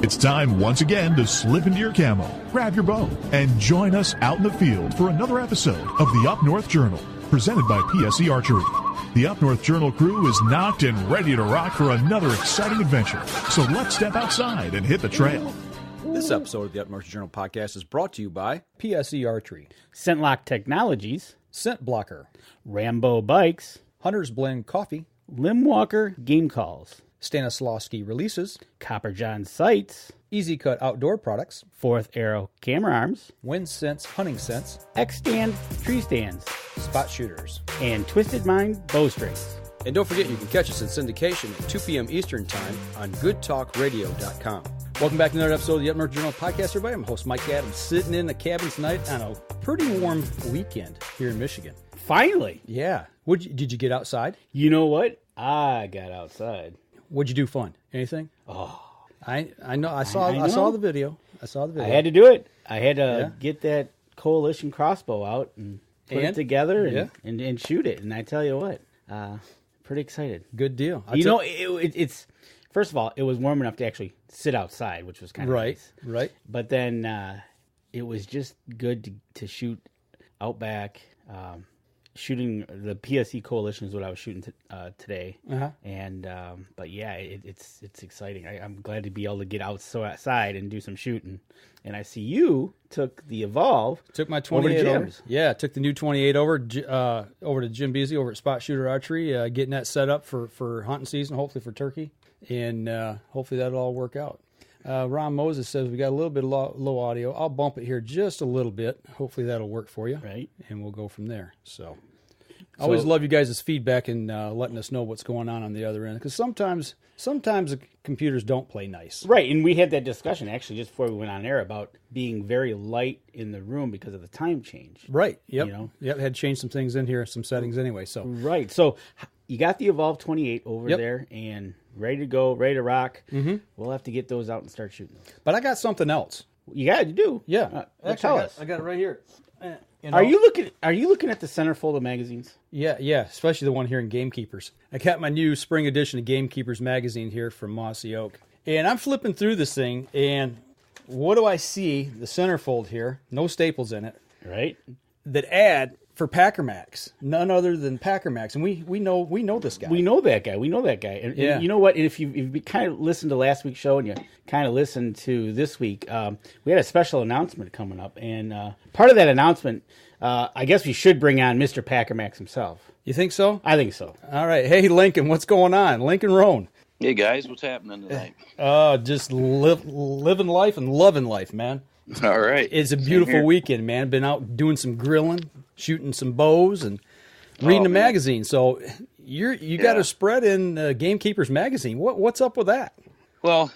It's time once again to slip into your camo, grab your bow, and join us out in the field for another episode of the Up North Journal, presented by PSE Archery. The Up North Journal crew is knocked and ready to rock for another exciting adventure. So let's step outside and hit the trail. This episode of the Up North Journal podcast is brought to you by PSE Archery, Scentlock Technologies, Scent Blocker, Rambo Bikes, Hunter's Blend Coffee, Limwalker Game Calls, Stanislawski Releases, Copper John Sights, Easy Cut Outdoor Products, Fourth Arrow Camera Arms, Wind Sense Hunting Sense, X-Stand Tree Stands, Spot Shooters, and Twisted Mind Bowstrings. And don't forget you can catch us in syndication at 2 p.m. Eastern Time on goodtalkradio.com. Welcome back to another episode of the Up North Journal podcast, everybody. I'm host Mike Adams, sitting in the cabin tonight on a pretty warm weekend here in Michigan. Finally. Yeah. Did you get outside? You know what? I got outside. What'd you do fun? Anything? Oh, I know. I saw the video. I had to do it. I had to get that coalition crossbow out and put it together and shoot it. And I tell you what, pretty excited. Good deal. It's first of all, it was warm enough to actually sit outside, which was kind of nice. Right. But then it was just good to shoot out back. Shooting the PSE Coalition is what I was shooting today, and but yeah, it's exciting. I'm glad to be able to get outside and do some shooting. And I see you took the Evolve. Took my 28 over. Yeah, took the new 28 over to Jim Beasley over at Spot Shooter Archery, getting that set up for hunting season, hopefully for turkey, and hopefully that'll all work out. Ron Moses says we got a little bit of low audio. I'll bump it here just a little bit. Hopefully that'll work for you. Right. And we'll go from there. So I always love you guys' feedback and letting us know what's going on the other end. Because sometimes the computers don't play nice. Right. And we had that discussion actually just before we went on air about being very light in the room because of the time change. Right. Yep. You know? Yep. Had to change some things in here, some settings anyway. So right. So you got the Evolve 28 over there and ready to go, ready to rock. Mm-hmm. We'll have to get those out and start shooting. But I got something else. You got to do. Yeah. Tell us. I got it right here. Are you looking at the centerfold of magazines? Yeah, especially the one here in Gamekeepers. I got my new spring edition of Gamekeepers Magazine here from Mossy Oak. And I'm flipping through this thing, and what do I see? The centerfold here, no staples in it. Right. That ad for Packer Maxx, none other than Packer Maxx, and we know this guy. We know that guy. And you know what? If you kind of listened to last week's show and you kind of listened to this week, we had a special announcement coming up, and part of that announcement, I guess we should bring on Mr. Packer Maxx himself. You think so? I think so. All right. Hey, Lincoln, what's going on? Lincoln Rohn. Hey guys, what's happening tonight? Just living life and loving life, man. All right. It's a beautiful weekend, man. Been out doing some grilling, shooting some bows, and reading a magazine. So you got a spread in Gamekeepers Magazine. What's up with that? Well,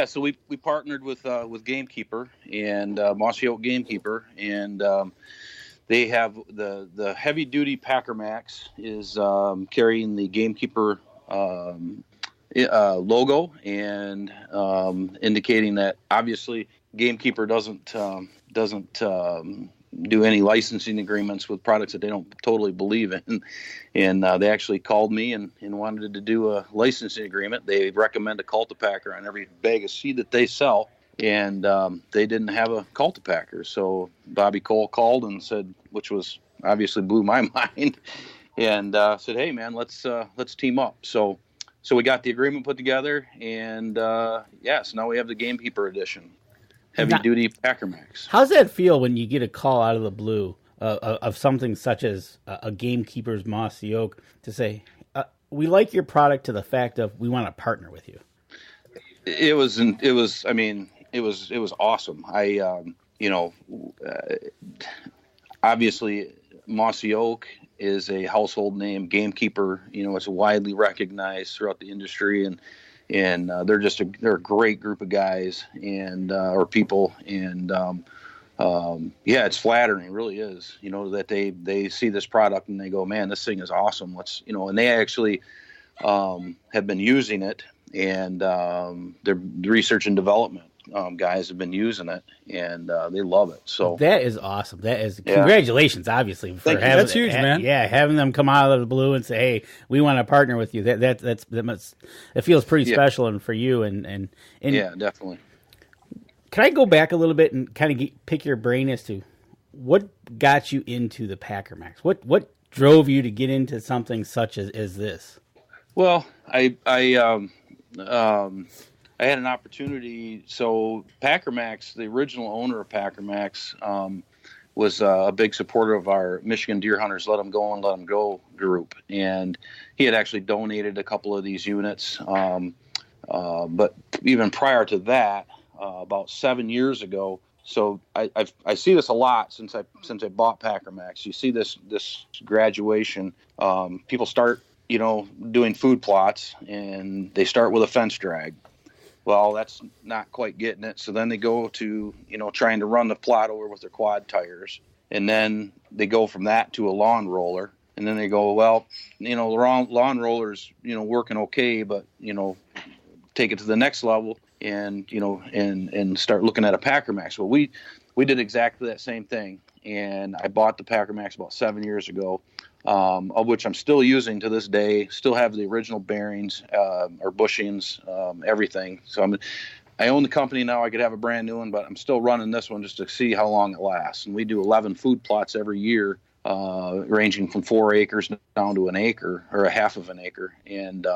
so we partnered with Gamekeeper and Mossy Oak Gamekeeper, and they have the Heavy Duty Packer Maxx is carrying the Gamekeeper logo and indicating that obviously Gamekeeper doesn't do any licensing agreements with products that they don't totally believe in. And they actually called me and wanted to do a licensing agreement. They recommend a cultipacker on every bag of seed that they sell. And they didn't have a cultipacker. So Bobby Cole called and said, which was obviously blew my mind, and said, hey, man, let's team up. So we got the agreement put together, and so now we have the Gamekeeper edition. Heavy Duty Packer Maxx. How's that feel when you get a call out of the blue of something such as a Gamekeepers Mossy Oak to say, we like your product to the fact of we want to partner with you? It was awesome. Obviously Mossy Oak is a household name. Gamekeeper, it's widely recognized throughout the industry, and they're a great group of guys and or people, and it's flattering. It really is, that they see this product and they go, man, this thing is awesome. And they actually have been using it, and their research and development guys have been using it, and they love it. So that is awesome. That is congratulations, obviously. For having, that's huge, man. Yeah, having them come out of the blue and say, "Hey, we want to partner with you." That feels pretty special, and for you and yeah, definitely. Can I go back a little bit and kind of pick your brain as to what got you into the Packer Maxx? What drove you to get into something such as this? Well, I had an opportunity. So Packer Maxx, the original owner of Packer Maxx, was a big supporter of our Michigan Deer Hunters Let 'em Go and Let 'em Go group, and he had actually donated a couple of these units. But even prior to that, about 7 years ago. So I see this a lot since I bought Packer Maxx. You see this graduation. People start doing food plots, and they start with a fence drag. Well, that's not quite getting it. So then they go to trying to run the plot over with their quad tires, and then they go from that to a lawn roller, and then they go, well, the lawn roller's working okay, but take it to the next level. And start looking at a Packer Maxx. Well, we did exactly that same thing, and I bought the Packer Maxx about 7 years ago, of which I'm still using to this day. Still have the original bearings, or bushings, everything. So I own the company now. I could have a brand new one, but I'm still running this one just to see how long it lasts. And we do 11 food plots every year, ranging from 4 acres down to an acre or a half of an acre, and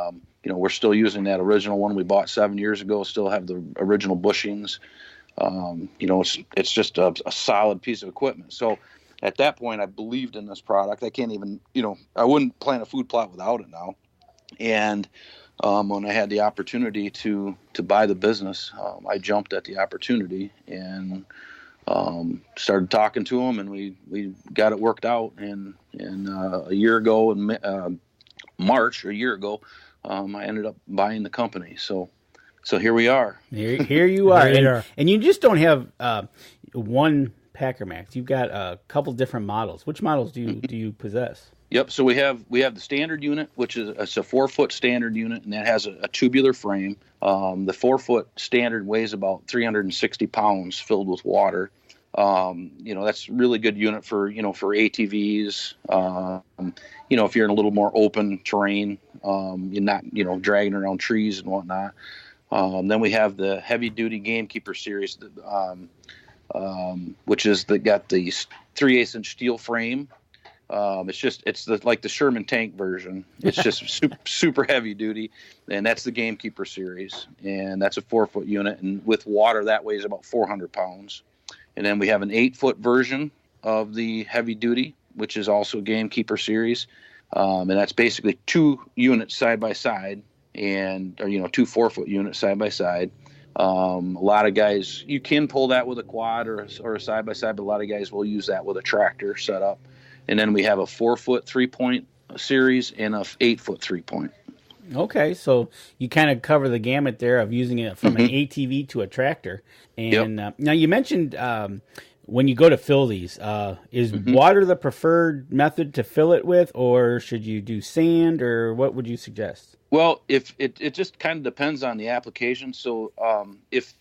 we're still using that original one we bought 7 years ago. Still have the original bushings. It's just a solid piece of equipment. So at that point, I believed in this product. I can't even, I wouldn't plant a food plot without it now. And when I had the opportunity to buy the business, I jumped at the opportunity and started talking to them, and we got it worked out. And a year ago, in March, a year ago, I ended up buying the company. So here we are. Here you are. And you just don't have one Packer Maxx. You've got a couple different models. Which models do you possess? Yep. So we have the standard unit, which is a 4-foot standard unit, and that has a tubular frame. The 4-foot standard weighs about 360 pounds filled with water. That's a really good unit for ATVs. If you're in a little more open terrain, you're not, dragging around trees and whatnot. Then we have the Heavy Duty Gamekeeper series, which is got the 3/8 inch steel frame. It's like the Sherman tank version. It's just super heavy duty, and that's the Gamekeeper series, and that's a 4-foot unit, and with water that weighs about 400 pounds. And then we have an 8-foot version of the Heavy Duty, which is also a Gamekeeper series, and that's basically 2 units side by side, or 2 4-foot units side by side. A lot of guys, you can pull that with a quad or a side by side, but a lot of guys will use that with a tractor setup. And then we have a 4-foot 3-point series and a 8-foot 3-point. Okay, so you kind of cover the gamut there of using it from an ATV to a tractor. And now you mentioned when you go to fill these, is water the preferred method to fill it with, or should you do sand, or what would you suggest? Well, if it just kind of depends on the application. So if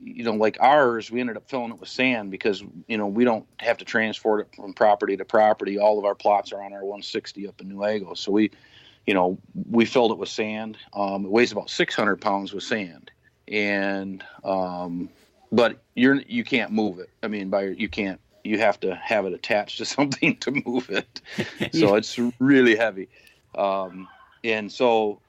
like ours, we ended up filling it with sand because we don't have to transport it from property to property. All of our plots are on our 160 up in Newaygo, so we filled it with sand. It weighs about 600 pounds with sand, and but you can't move it. I mean, you have to have it attached to something to move it. So it's really heavy. And so,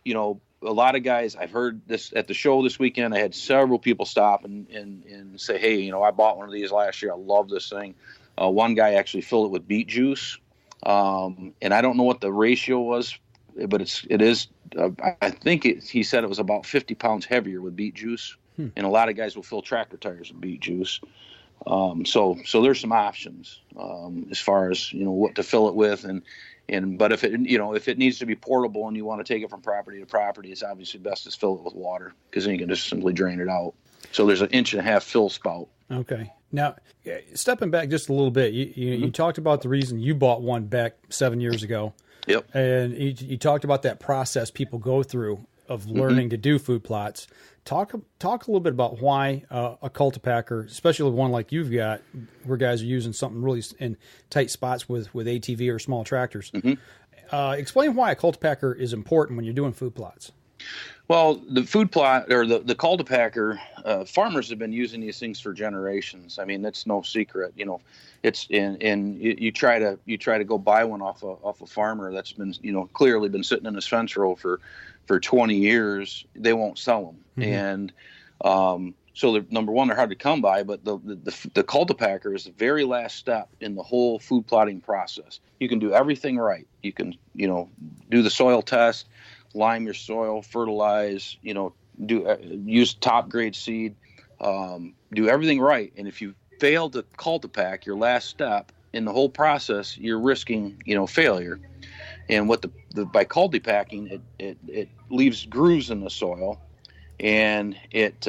a lot of guys, I've heard this at the show this weekend. I had several people stop and say, hey, I bought one of these last year. I love this thing. One guy actually filled it with beet juice. And I don't know what the ratio was, but it is, I think he said it was about 50 pounds heavier with beet juice. And a lot of guys will fill tractor tires with beet juice. So there's some options as far as, what to fill it with. But if it needs to be portable and you want to take it from property to property, it's obviously best to fill it with water, because then you can just simply drain it out. So there's an 1.5 inch fill spout. Okay. Now, stepping back just a little bit, you talked about the reason you bought one back 7 years ago. Yep. And you talked about that process people go through of learning to do food plots. talk a little bit about why a cultipacker, especially one like you've got, where guys are using something really in tight spots with ATV or small tractors. Explain why a cultipacker is important when you're doing food plots. Well, the food plot or the cultipacker, farmers have been using these things for generations. I mean, that's no secret. It's and you try to go buy one off a farmer that's been clearly been sitting in his fence row for 20 years. They won't sell them, and so they're, number one, they're hard to come by. But the cultipacker is the very last step in the whole food plotting process. You can do everything right. You can do the soil test, lime your soil, fertilize, use top grade seed, do everything right. And if you fail to cultipack, your last step in the whole process, you're risking, failure. And by cultipacking, it leaves grooves in the soil, and it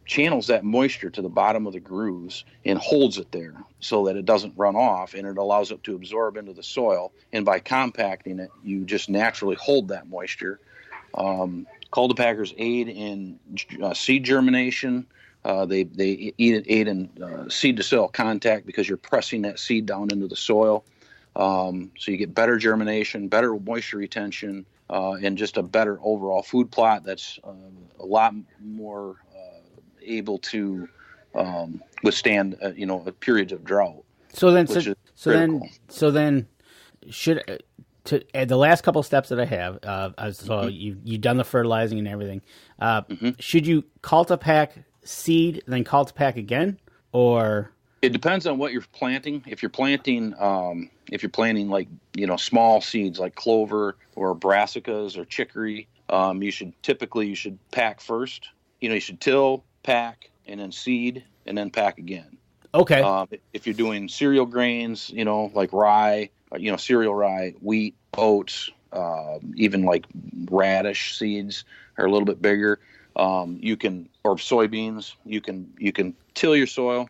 channels that moisture to the bottom of the grooves and holds it there so that it doesn't run off, and it allows it to absorb into the soil. And by compacting it, you just naturally hold that moisture. Cultipackers aid in seed germination. They aid in seed to soil contact because you're pressing that seed down into the soil. So you get better germination, better moisture retention, and just a better overall food plot that's a lot more able to withstand periods of drought. So then should to the last couple of steps that I have, you've done the fertilizing and everything. Should you cultipack seed then cultipack again, or? It depends on what you're planting. If you're planting like small seeds like clover or brassicas or chicory, you should pack first. You should till, pack, and then seed, and then pack again. Okay. If you're doing cereal grains, like rye, cereal rye, wheat, oats, even like radish seeds are a little bit bigger. Or soybeans. You can till your soil,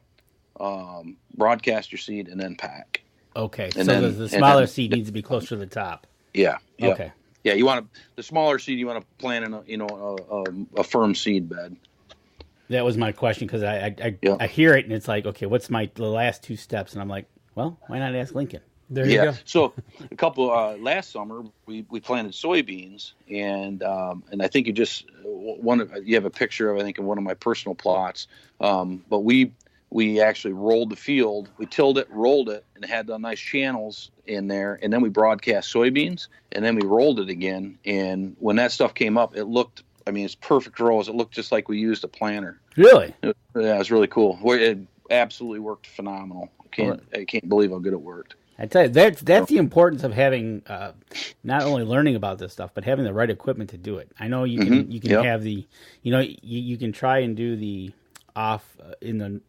broadcast your seed, and then pack. Okay, and so the smaller seed needs to be closer to the top. Yeah. Okay. Yeah, the smaller seed you want to plant in a firm seed bed. That was my question, because I hear it and it's like, okay, what's the last two steps? And I'm like, well, why not ask Lincoln? There you go. So a couple last summer we planted soybeans, and I think you have a picture of, I think, in one of my personal plots. But we actually rolled the field. We tilled it, rolled it, and had the nice channels in there. And then we broadcast soybeans, and then we rolled it again. And when that stuff came up, it looked, it's perfect rows. It looked just like we used a planter. Really? Yeah, it was really cool. It absolutely worked phenomenal. I can't believe how good it worked. I tell you, that's the importance of having not only learning about this stuff, but having the right equipment to do it. I know you can have the, you can try and do the off in the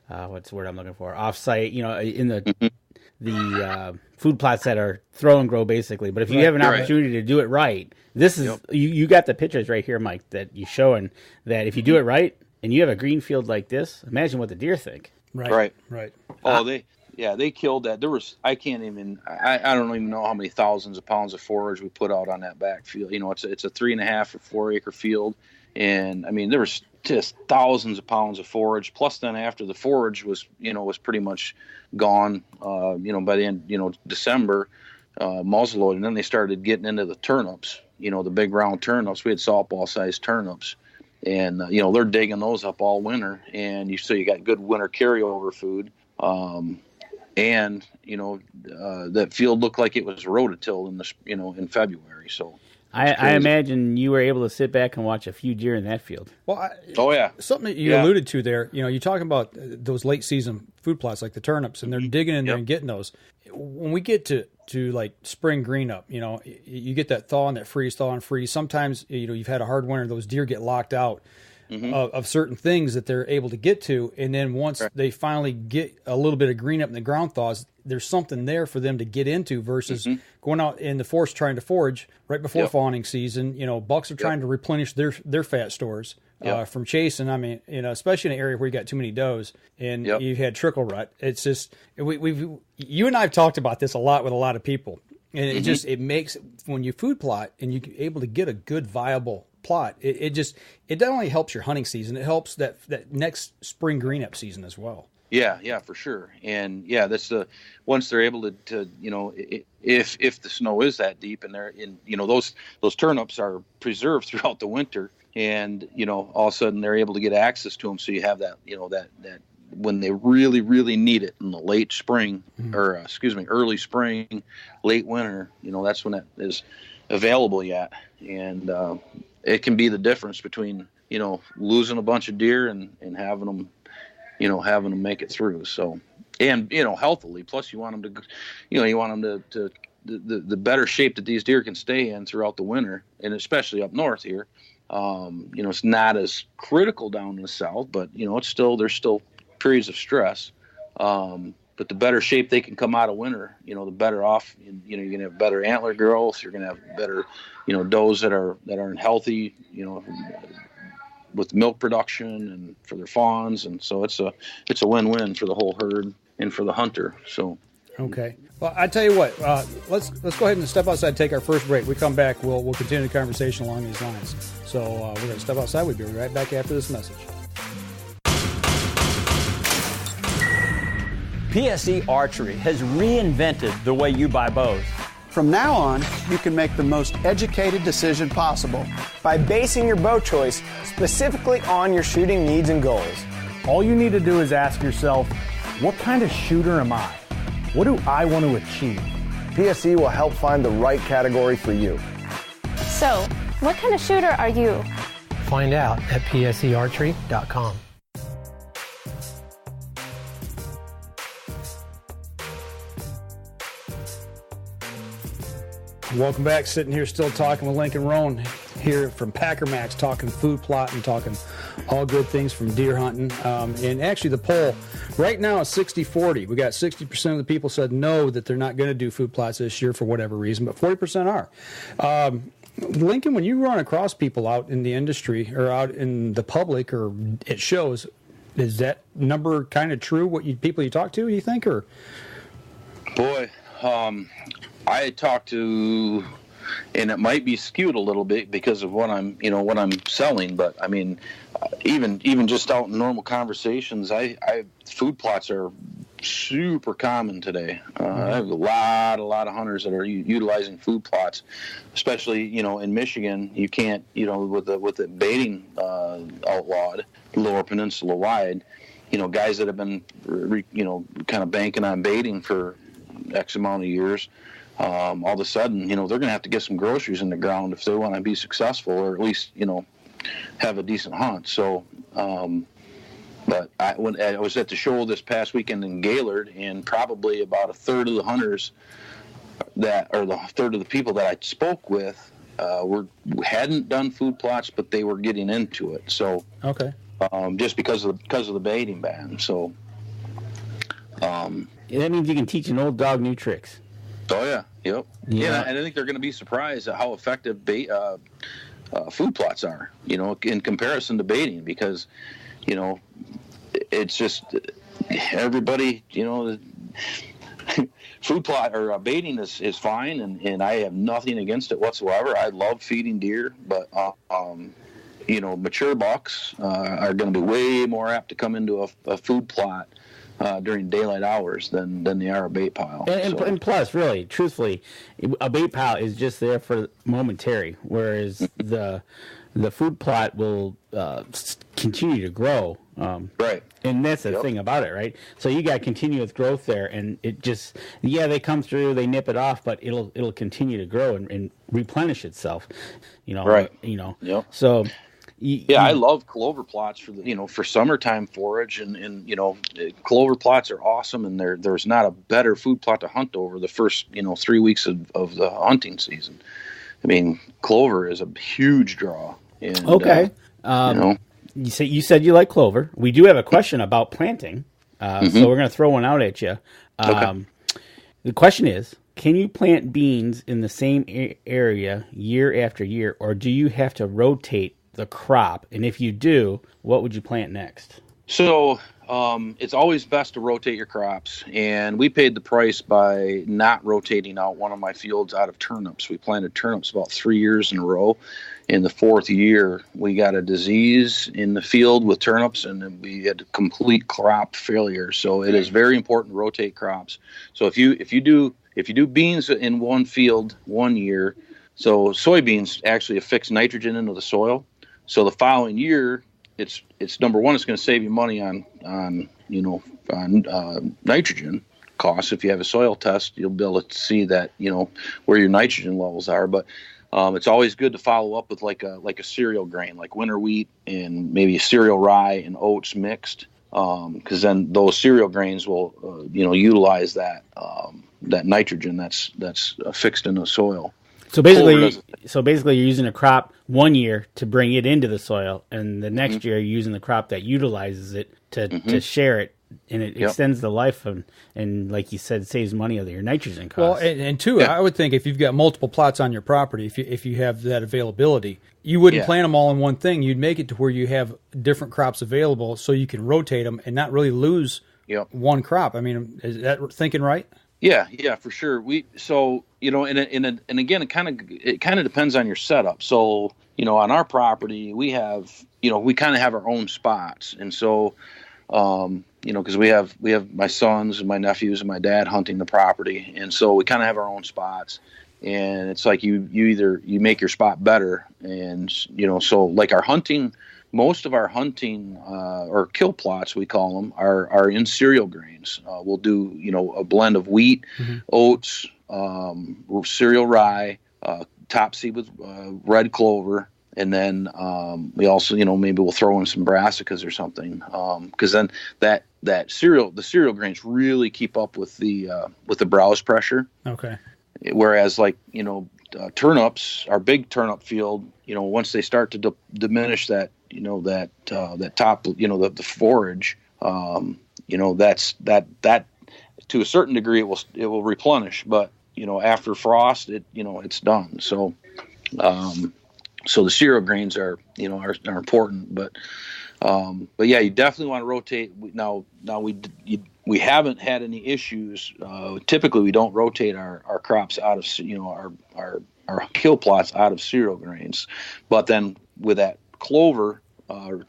what's the word I'm looking for, off-site, in the food plots that are throw and grow basically. But if you have an opportunity to do it right, this is you got the pictures right here, Mike, that you're showing that if you do it right and you have a green field like this, imagine what the deer think. Right. Oh, they killed that. There was, I don't even know how many thousands of pounds of forage we put out on that back field. It's a 3.5 or 4 acre field. And there was just thousands of pounds of forage. Plus then after the forage was pretty much gone, by the end, December, muzzleload. And then they started getting into the turnips, the big round turnips. We had softball sized turnips. And, they're digging those up all winter. And you got good winter carryover food. And that field looked like it was rototilled in February. So I imagine you were able to sit back and watch a few deer in that field. Well, yeah, something that you alluded to there. You're talking about those late season food plots like the turnips, and they're digging in there and getting those. When we get to like spring green up, you get that thaw and that thaw and freeze. Sometimes you've had a hard winter; those deer get locked out. Of certain things that they're able to get to, and then once they finally get a little bit of green up and the ground thaws, there's something there for them to get into versus going out in the forest trying to forage right before fawning season. Bucks are trying to replenish their fat stores from chasing. Especially in an area where you got too many does and you've had trickle rut. It's just you and I have talked about this a lot with a lot of people. And it makes, when you food plot and you're able to get a good viable plot, it not only helps your hunting season, it helps that next spring green up season as well. Yeah, for sure. And yeah, that's once they're able to if the snow is that deep and they're in, those turnips are preserved throughout the winter, and all of a sudden they're able to get access to them. So you have that, that when they really, really need it in the late spring or early spring, late winter, that's when that is available yet. And it can be the difference between, losing a bunch of deer and having them make it through. So, and, healthily, plus you want them to, to the better shape that these deer can stay in throughout the winter, and especially up north here. It's not as critical down in the south, but, there's still periods of stress. But the better shape they can come out of winter, the better off, you're going to have better antler growth. You're going to have better, does that aren't healthy, with milk production and for their fawns. And so it's a win-win for the whole herd and for the hunter. So. Okay. Well, I tell you what, let's go ahead and step outside and take our first break. We come back, we'll continue the conversation along these lines. So we're going to step outside. We'll be right back after this message. PSE Archery has reinvented the way you buy bows. From now on, you can make the most educated decision possible by basing your bow choice specifically on your shooting needs and goals. All you need to do is ask yourself, what kind of shooter am I? What do I want to achieve? PSE will help find the right category for you. So, what kind of shooter are you? Find out at psearchery.com. Welcome back. Sitting here still talking with Lincoln Rohn here from Packer Maxx, talking food plot and talking all good things from deer hunting. And actually the poll right now is 60-40. We got 60% of the people said no, that they're not going to do food plots this year for whatever reason, but 40% are. Lincoln, when you run across people out in the industry or out in the public or at shows, is that number kind of true, people you talk to, you think? Or Boy, I talked to, and it might be skewed a little bit because of what I'm selling, but I mean, even just out in normal conversations, food plots are super common today. I have a lot of hunters that are utilizing food plots, especially, in Michigan. You can't, with the baiting outlawed, Lower Peninsula wide, guys that have been, kind of banking on baiting for X amount of years, all of a sudden, they're going to have to get some groceries in the ground if they want to be successful, or at least, have a decent hunt. So, but when I was at the show this past weekend in Gaylord, and probably about a third of the hunters the third of the people that I spoke with hadn't done food plots, but they were getting into it. So, okay, just because of the baiting ban. So, that means you can teach an old dog new tricks. Oh yeah, yep. Yeah, and I think they're going to be surprised at how effective food plots are, in comparison to baiting, because, it's just everybody, food plot or baiting is fine, and I have nothing against it whatsoever. I love feeding deer, but mature bucks are going to be way more apt to come into a food plot during daylight hours than they are a bait pile. And plus, really, truthfully, a bait pile is just there for momentary, whereas the food plot will continue to grow. Right. And that's the thing about it, right? So you got continuous growth there, and it just, they come through, they nip it off, but it'll continue to grow and replenish itself. Right. Yep. So. I love clover plots for summertime forage, and clover plots are awesome, and there's not a better food plot to hunt over the first 3 weeks of the hunting season. I mean, clover is a huge draw. And, okay. You said you like clover. We do have a question about planting, so we're going to throw one out at you. Okay. The question is, can you plant beans in the same area year after year, or do you have to rotate the crop? And if you do, what would you plant next? So it's always best to rotate your crops, and we paid the price by not rotating out one of my fields out of turnips. We planted turnips about 3 years in a row. In the fourth year, we got a disease in the field with turnips, and then we had complete crop failure. So it is very important to rotate crops. So if you do beans in one field 1 year, so soybeans actually affix nitrogen into the soil. So the following year, it's number one, it's going to save you money on nitrogen costs. If you have a soil test, you'll be able to see that, where your nitrogen levels are. But it's always good to follow up with like a cereal grain, like winter wheat and maybe cereal rye and oats mixed, because then those cereal grains will utilize that nitrogen that's fixed in the soil. So basically, you're using a crop 1 year to bring it into the soil, and the next year you're using the crop that utilizes it to share it, and it extends the life and like you said, saves money on your nitrogen costs. Well, and two, I would think if you've got multiple plots on your property, if you have that availability, you wouldn't plant them all in one thing. You'd make it to where you have different crops available, so you can rotate them and not really lose one crop. I mean, is that thinking right? Yeah, for sure. And again, it kind of depends on your setup. So, on our property, we have, we kind of have our own spots. And so, because we have my sons and my nephews and my dad hunting the property. And so we kind of have our own spots. And it's like you make your spot better. And, so like our hunting, most of our hunting or kill plots, we call them, are in cereal grains. We'll do, a blend of wheat, oats, cereal rye, top seed with red clover, and then we also, maybe we'll throw in some brassicas or something, because then the cereal grains really keep up with the browse pressure. Okay. Whereas turnips, our big turnip field, once they start to diminish that, that top, the forage, that to a certain degree it will replenish, but after frost it's done. So so the cereal grains are important, but yeah, you definitely want to rotate. Now we haven't had any issues. Typically we don't rotate our crops out of our kill plots out of cereal grains, but then with that clover,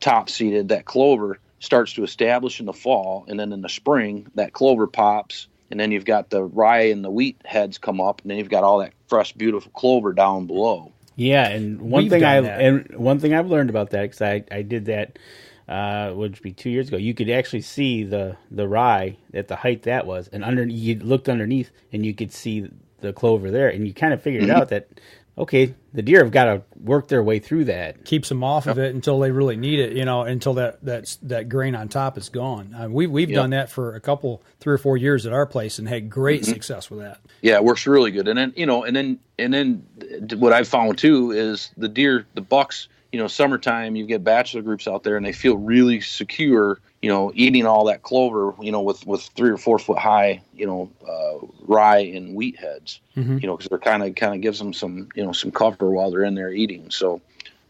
top seeded, that clover starts to establish in the fall, and then in the spring that clover pops, and then you've got the rye and the wheat heads come up, and then you've got all that fresh, beautiful clover down below. Yeah, and one thing I've learned about that, because I did that, would be 2 years ago. You could actually see the rye at the height that was, and you looked underneath, and you could see the clover there, and you kind of figured out that, okay, the deer have got to work their way through that. Keeps them off of it until they really need it, until that grain on top is gone. We've done that for 3 or 4 years at our place and had great success with that. Yeah, it works really good. And then, and then what I've found too is the bucks, summertime, you get bachelor groups out there and they feel really secure, eating all that clover, with 3 or 4 foot high, rye and wheat heads, because they're kind of gives them some cover while they're in there eating. So,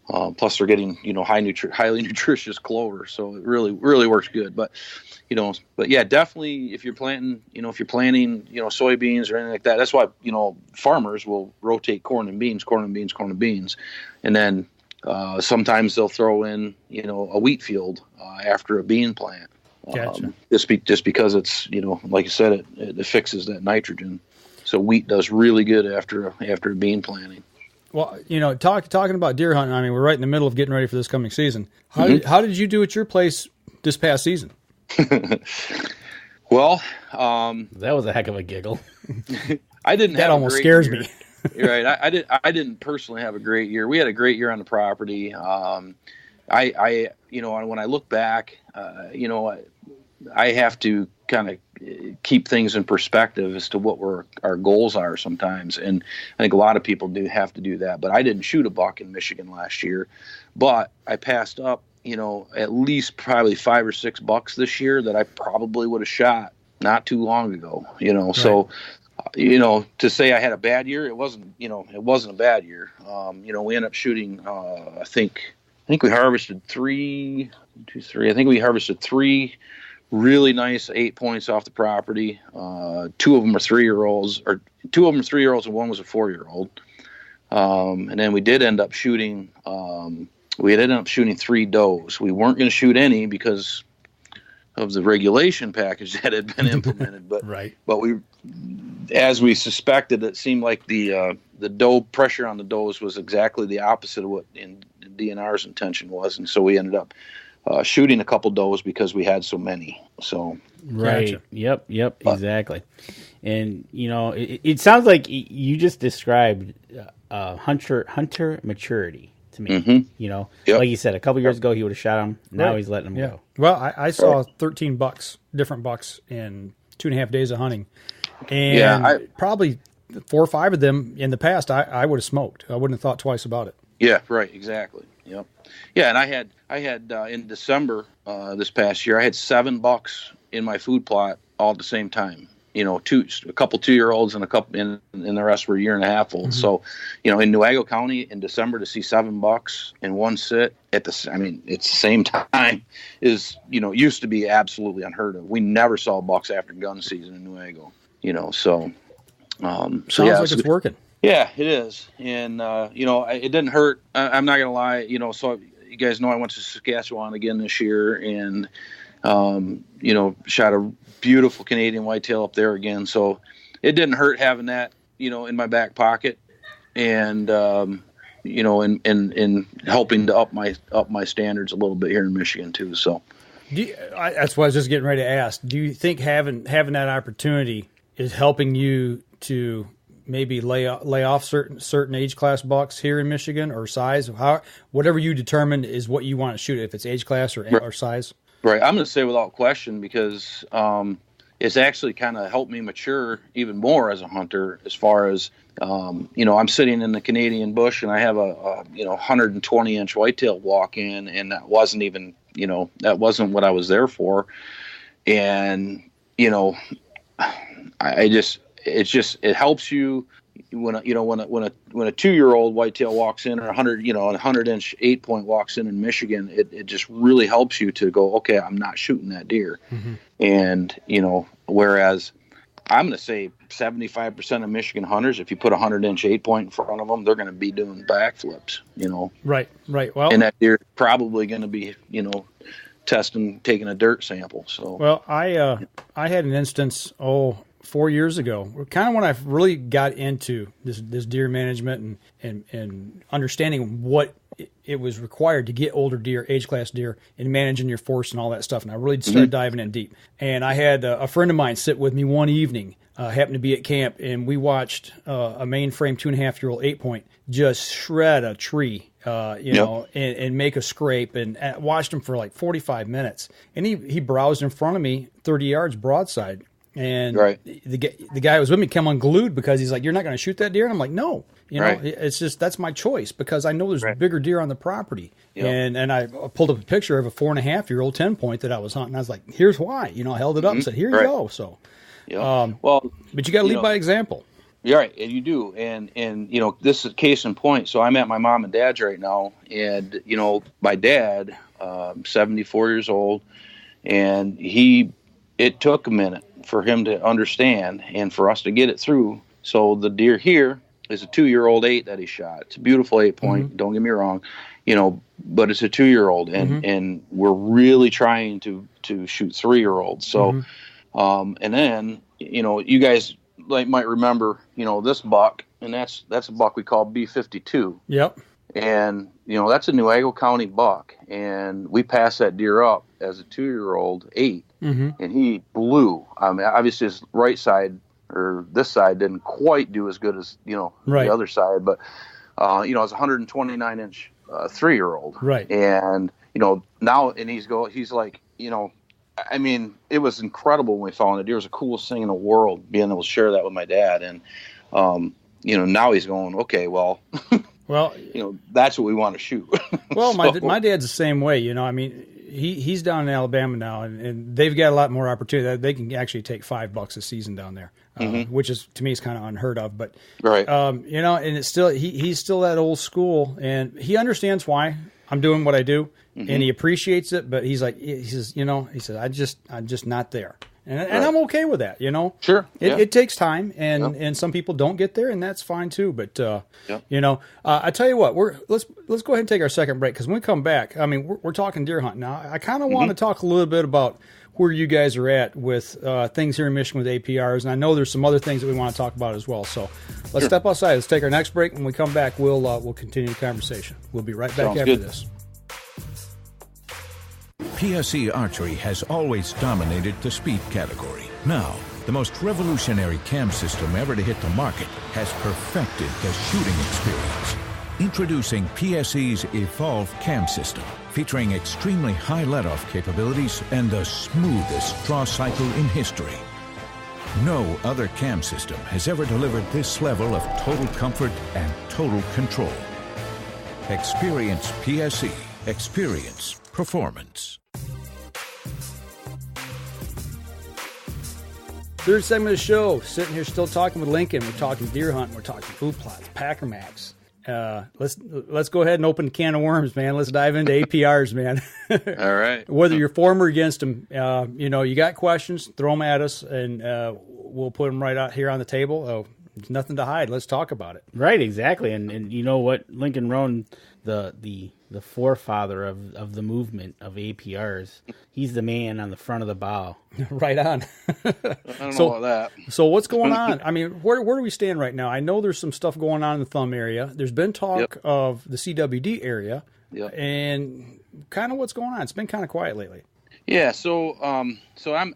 plus they're getting, highly nutritious clover. So it really, really works good. But yeah, definitely if you're planting, soybeans or anything like that, that's why, farmers will rotate corn and beans. And then, sometimes they'll throw in, a wheat field after a bean plant. Gotcha. Just because it's, like you said, it fixes that nitrogen. So wheat does really good after a bean planting. Well, talking about deer hunting, I mean, we're right in the middle of getting ready for this coming season. How did you do at your place this past season? Well, that was a heck of a giggle. I didn't. That have almost a great scares year. me. Right. I didn't personally have a great year. We had a great year on the property. When I look back, I have to kind of keep things in perspective as to what our goals are sometimes. And I think a lot of people do have to do that, but I didn't shoot a buck in Michigan last year, but I passed up, at least probably 5 or 6 bucks this year that I probably would have shot not too long ago, Right. So, to say I had a bad year, it wasn't a bad year. We ended up shooting, I think think we harvested three really nice 8 points off the property. Two of them are 3-year-olds, and one was a 4-year-old. And then we did end up shooting. We ended up shooting 3 does. We weren't going to shoot any because of the regulation package that had been implemented. But right. But we, as we suspected, it seemed like the doe pressure on the does was exactly the opposite of what in DNR's intention was, and so we ended up shooting a couple does because we had so many. So right. Gotcha. Yep. Exactly. And it sounds like you just described hunter maturity to me. Mm-hmm. Like you said, a couple years ago he would have shot him. Now he's letting him go. Well, I saw 13 different bucks in 2.5 days of hunting, and probably 4 or 5 of them in the past I would have smoked. I wouldn't have thought twice about it. Yeah. Right. Exactly. Yep. Yeah, and I had in December this past year, I had 7 bucks in my food plot all at the same time. A couple 2-year-olds and a couple, and the rest were 1.5 old. Mm-hmm. So, in Newaygo County in December to see 7 bucks in one sit it's the same time is used to be absolutely unheard of. We never saw bucks after gun season in Newaygo. So. Sounds like it's working. Yeah, it is. And, it didn't hurt. I'm not going to lie. So you guys know I went to Saskatchewan again this year and, shot a beautiful Canadian whitetail up there again. So it didn't hurt having that, in my back pocket and, and helping to up my standards a little bit here in Michigan too. So that's what I was just getting ready to ask. Do you think having that opportunity is helping you to maybe lay off certain age class bucks here in Michigan or size? Whatever you determine is what you want to shoot, if it's age class or size? Right. I'm going to say without question because it's actually kind of helped me mature even more as a hunter as far as, I'm sitting in the Canadian bush and I have a 120-inch whitetail walk in, and that wasn't even, that wasn't what I was there for. And, it helps you when a 2-year-old whitetail walks in, or a 100-inch 8-point walks in Michigan, it just really helps you to go, okay, I'm not shooting that deer. Mm-hmm. And, whereas I'm going to say 75% of Michigan hunters, if you put a 100-inch 8-point in front of them, they're going to be doing backflips, Right. Well, and that deer probably going to be, taking a dirt sample. So, well, I had an instance, 4 years ago, kind of when I really got into this deer management and understanding what it was required to get older deer, age class deer, and managing your force and all that stuff. And I really started diving in deep. And I had a friend of mine sit with me one evening, happened to be at camp, and we watched a mainframe 2.5-year-old 8-point just shred a tree, and make a scrape, and watched him for like 45 minutes. And he browsed in front of me 30 yards broadside. And the guy who was with me came unglued because he's like, "You're not going to shoot that deer?" And I'm like, "No, it's just that's my choice because I know there's bigger deer on the property." Yep. And I pulled up a picture of a 4.5-year-old 10-point that I was hunting. I was like, "Here's why." I held it up and said, "Here you go." So, but you got to lead by example. Yeah, right, and you do, and this is case in point. So I'm at my mom and dad's right now, and my dad, 74 years old, and it took a minute for him to understand and for us to get it through. So the deer here is a 2-year-old 8 that he shot. It's a beautiful 8-point. Mm-hmm. Don't get me wrong, but it's a 2-year-old, and we're really trying to shoot 3-year-olds. So, and then you guys might remember this buck, and that's a buck we call B52. Yep. And that's a Newaygo County buck, and we passed that deer up as a 2-year-old 8. Mm-hmm. And he blew. I mean, obviously his right side or this side didn't quite do as good as the other side, but it's a 129-inch 3-year-old. Right. And now, and he's like, I mean, it was incredible when we found the deer. It was the coolest thing in the world being able to share that with my dad. And now he's going, okay, well. Well, that's what we want to shoot. Well, my dad's the same way. I mean, he's down in Alabama now, and they've got a lot more opportunity. They can actually take $5 a season down there, which is, to me, is kind of unheard of. But right, you know, and it's still he's still that old school, and he understands why I'm doing what I do, and he appreciates it. But he says, I'm just not there. And I'm okay with that, you know. Sure. It takes time, and some people don't get there, and that's fine too. But you know, I tell you what, let's go ahead and take our second break, because when we come back, I mean, we're talking deer hunting now. I kind of want to talk a little bit about where you guys are at with things here in Michigan with APRs, and I know there's some other things that we want to talk about as well. So let's step outside. Let's take our next break. When we come back, we'll continue the conversation. We'll be right back after this. PSE Archery has always dominated the speed category. Now, the most revolutionary cam system ever to hit the market has perfected the shooting experience. Introducing PSE's Evolve Cam System, featuring extremely high let-off capabilities and the smoothest draw cycle in history. No other cam system has ever delivered this level of total comfort and total control. Experience PSE. Experience performance. Third segment of the show, sitting here still talking with Lincoln. We're talking deer hunting. We're talking food plots, Packer Maxx. Let's go ahead and open a can of worms, man. Let's dive into APRs, man. All right. Whether you're for them or against them, you know, you got questions, throw them at us, and we'll put them right out here on the table. Oh, there's nothing to hide. Let's talk about it. Right, exactly. And you know what, Lincoln Rohn, the forefather of the movement of APRs, he's the man on the front of the bow. Right on. I don't know about that. So what's going on? I mean, where do we stand right now? I know there's some stuff going on in the thumb area. There's been talk of the CWD area, and kind of what's going on. It's been kind of quiet lately. Yeah, so I'm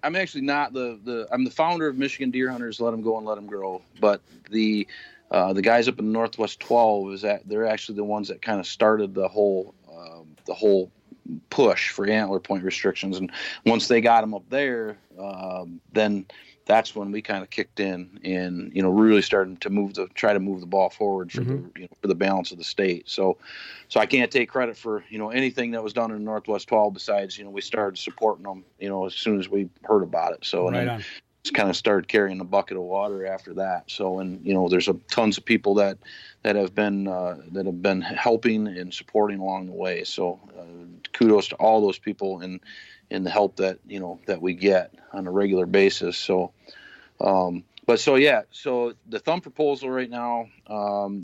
actually not I'm the founder of Michigan Deer Hunters. Let them go and let them grow. But the guys up in the Northwest 12 they're actually the ones that kind of started the whole push for Antler Point Restrictions. And once they got them up there, then that's when we kind of kicked in and, you know, really started to try to move the ball forward for for the balance of the state. So I can't take credit for, you know, anything that was done in the Northwest 12 besides, you know, we started supporting them, you know, as soon as we heard about it. So, and then just kind of started carrying a bucket of water after that. So, and, you know, there's tons of people that have been helping and supporting along the way. So kudos to all those people and the help that, you know, that we get on a regular basis. So, so the thumb proposal right now,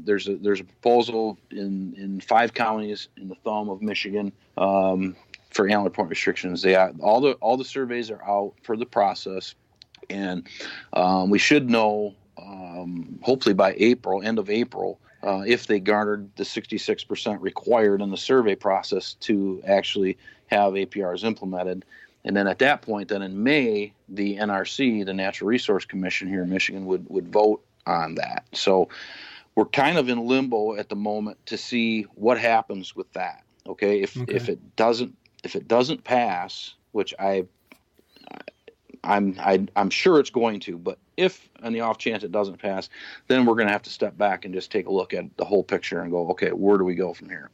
there's a proposal in 5 counties in the thumb of Michigan, for Antler Point Restrictions. All the surveys are out for the process, and we should know, hopefully by end of April, if they garnered the 66% required in the survey process to actually have APRs implemented. And then at that point, then in May, the NRC, the Natural Resource Commission here in Michigan, would vote on that. So we're kind of in limbo at the moment to see what happens with that. Okay, if it doesn't pass, which I'm sure it's going to, but if on the off chance it doesn't pass, then we're going to have to step back and just take a look at the whole picture and go, okay, where do we go from here?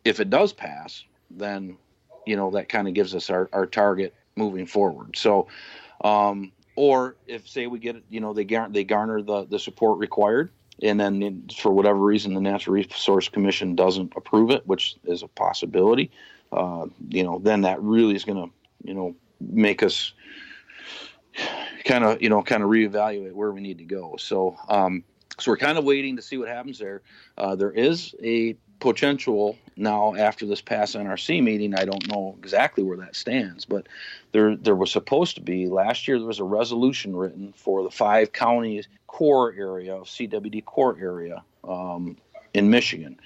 If it does pass, then, you know, that kind of gives us our target moving forward. So, or if, say, we get, you know, they garner the support required, and then for whatever reason the Natural Resource Commission doesn't approve it, which is a possibility, you know, then that really is going to, you know, make us kind of reevaluate where we need to go. So, so we're kind of waiting to see what happens there. There is a potential now after this past NRC meeting. I don't know exactly where that stands, but there was supposed to be last year. There was a resolution written for the 5 counties core area of CWD core area in Michigan.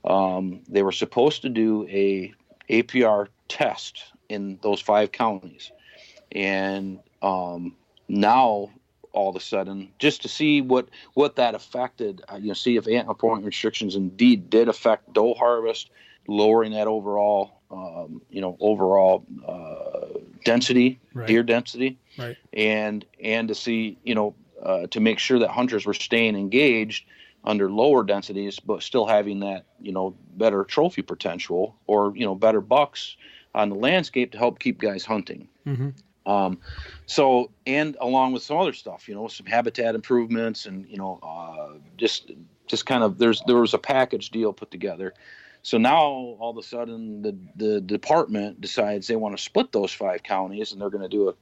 They were supposed to do a APR test in those 5 counties, and now all of a sudden, just to see what that affected, see if Antler Point Restrictions indeed did affect doe harvest, lowering that overall density, deer density, and to see, to make sure that hunters were staying engaged, under lower densities, but still having that, better trophy potential or, better bucks on the landscape to help keep guys hunting. Mm-hmm. So, and along with some other stuff, some habitat improvements and, just kind of, there was a package deal put together. So now all of a sudden the department decides they want to split those 5 counties, and they're going to do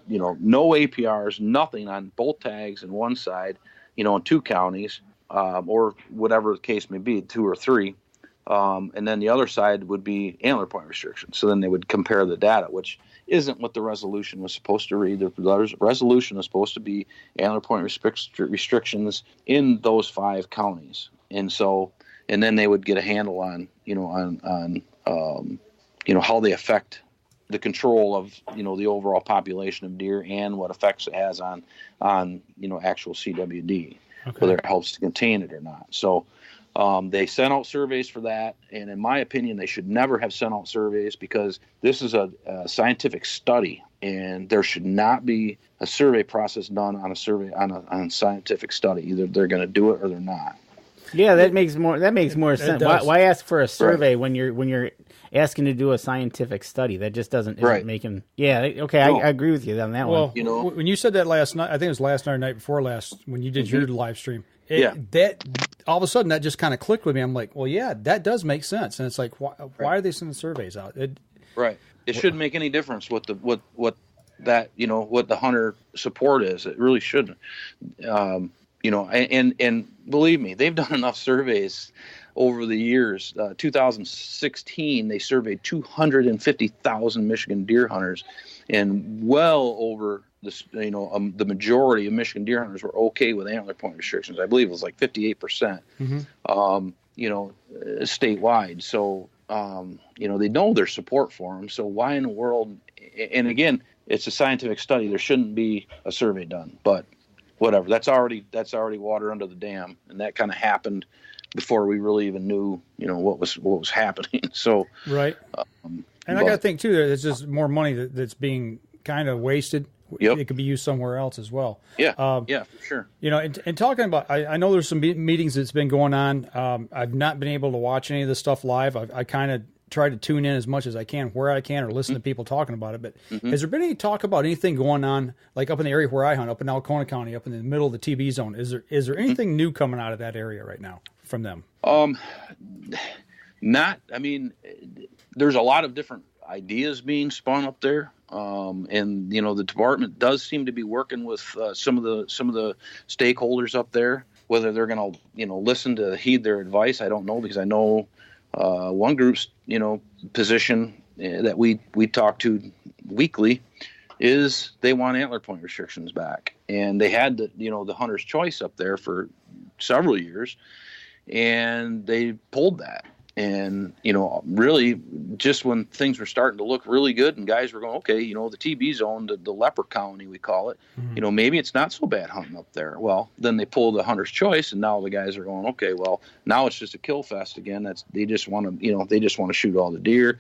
no APRs, nothing on both tags in one side, in 2 counties, or whatever the case may be, 2 or 3. And then the other side would be Antler Point Restrictions. So then they would compare the data, which isn't what the resolution was supposed to read. The resolution is supposed to be Antler Point Restrictions in those 5 counties. And then they would get a handle on, how they affect the control of, the overall population of deer and what effects it has on actual CWD, whether it helps to contain it or not. So they sent out surveys for that. And in my opinion, they should never have sent out surveys, because this is a scientific study, and there should not be a survey process done on a scientific study. Either they're going to do it or they're not. Yeah, that makes more sense. Why ask for a survey when you're asking to do a scientific study? That just isn't making. Yeah, okay, no. I agree with you on that one. Well, when you said that last night, I think it was last night or night before last, when you did your live stream. That all of a sudden that just kind of clicked with me. I'm like, well, yeah, that does make sense. And it's like, why are they sending surveys out? It shouldn't make any difference what the hunter support is. It really shouldn't. And believe me, they've done enough surveys over the years. 2016, they surveyed 250,000 Michigan deer hunters, and well over the majority of Michigan deer hunters were okay with Antler Point Restrictions. I believe it was like 58%, statewide. So, they know their support for them. So why in the world? And again, it's a scientific study. There shouldn't be a survey done, but whatever. That's already water under the dam, and that kind of happened before we really even knew, what was happening. So right. And I got to think too, there's just more money that's being kind of wasted. Yep. It could be used somewhere else as well. Yeah, for sure. And talking about, I know there's some meetings that's been going on. I've not been able to watch any of this stuff live. I kind of try to tune in as much as I can where I can, or listen to people talking about it. But has there been any talk about anything going on, like up in the area where I hunt, up in Alcona County, up in the middle of the TB zone? Is there anything new coming out of that area right now from them? There's a lot of different ideas being spun up there. And the department does seem to be working with some of the stakeholders up there. Whether they're going to listen to heed their advice, I don't know, because I know one group's position that we talk to weekly is they want Antler Point Restrictions back, and they had the hunter's choice up there for several years, and they pulled that. And, really just when things were starting to look really good and guys were going, okay, the TB zone, the leper colony, we call it, maybe it's not so bad hunting up there. Well, then they pulled the hunter's choice, and now the guys are going, okay, well, now it's just a kill fest again. They just want to shoot all the deer.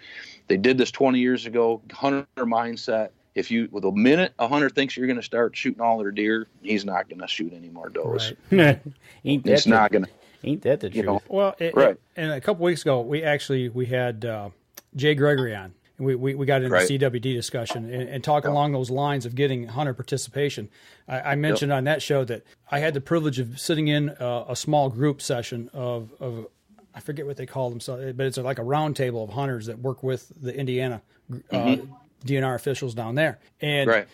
They did this 20 years ago, hunter mindset. With a minute a hunter thinks you're going to start shooting all their deer, he's not going to shoot any more does. Right. Ain't that the truth? Well, and a couple weeks ago, we had Jay Gregory on. We got into CWD discussion and talk along those lines of getting hunter participation. I mentioned on that show that I had the privilege of sitting in a small group session of I forget what they call themselves, but it's like a round table of hunters that work with the Indiana DNR officials down there. And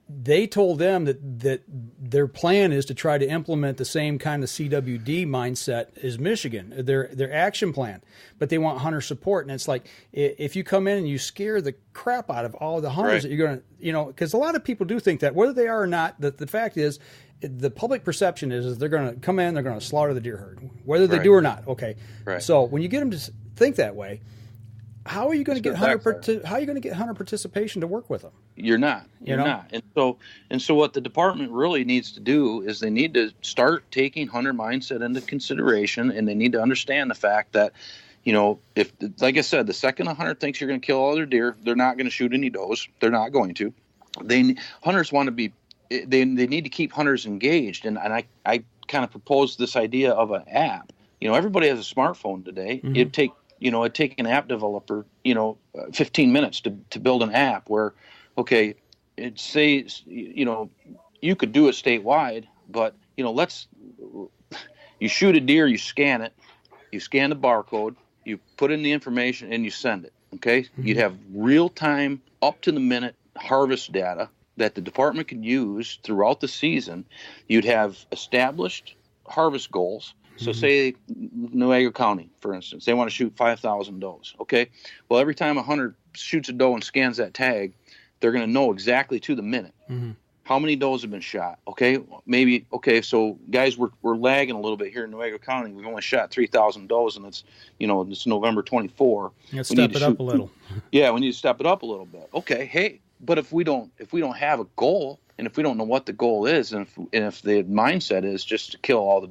they told them that their plan is to try to implement the same kind of CWD mindset as Michigan, their action plan, but they want hunter support. And it's like, if you come in and you scare the crap out of all the hunters that you're going to, because a lot of people do think that, whether they are or not, that the fact is, the public perception is they're going to come in, they're going to slaughter the deer herd, whether they do or not. Okay. Right. So when you get them to think that way, how are you going to get hunter participation to work with them? You're not. You're not. And so what the department really needs to do is they need to start taking hunter mindset into consideration, and they need to understand the fact that, if, like I said, the second a hunter thinks you're going to kill all their deer, they're not going to shoot any does. They're not going to. Hunters want to be. They need to keep hunters engaged, and I kind of proposed this idea of an app. Everybody has a smartphone today. Mm-hmm. It'd take an app developer, 15 minutes to build an app where, okay, it says, you could do it statewide, but, you shoot a deer, you scan it, you scan the barcode, you put in the information, and you send it, okay? Mm-hmm. You'd have real-time, up-to-the-minute harvest data that the department could use throughout the season. You'd have established harvest goals. So say Newaygo County, for instance, they want to shoot 5,000 does, okay? Well, every time a hunter shoots a doe and scans that tag, they're going to know exactly to the minute how many does have been shot, okay? So guys, we're lagging a little bit here in Newaygo County. We've only shot 3,000 does, and it's November 24. Let's step it up a little. Yeah, we need to step it up a little bit. Okay, hey, but if we don't have a goal, and if we don't know what the goal is, and if the mindset is just to kill all the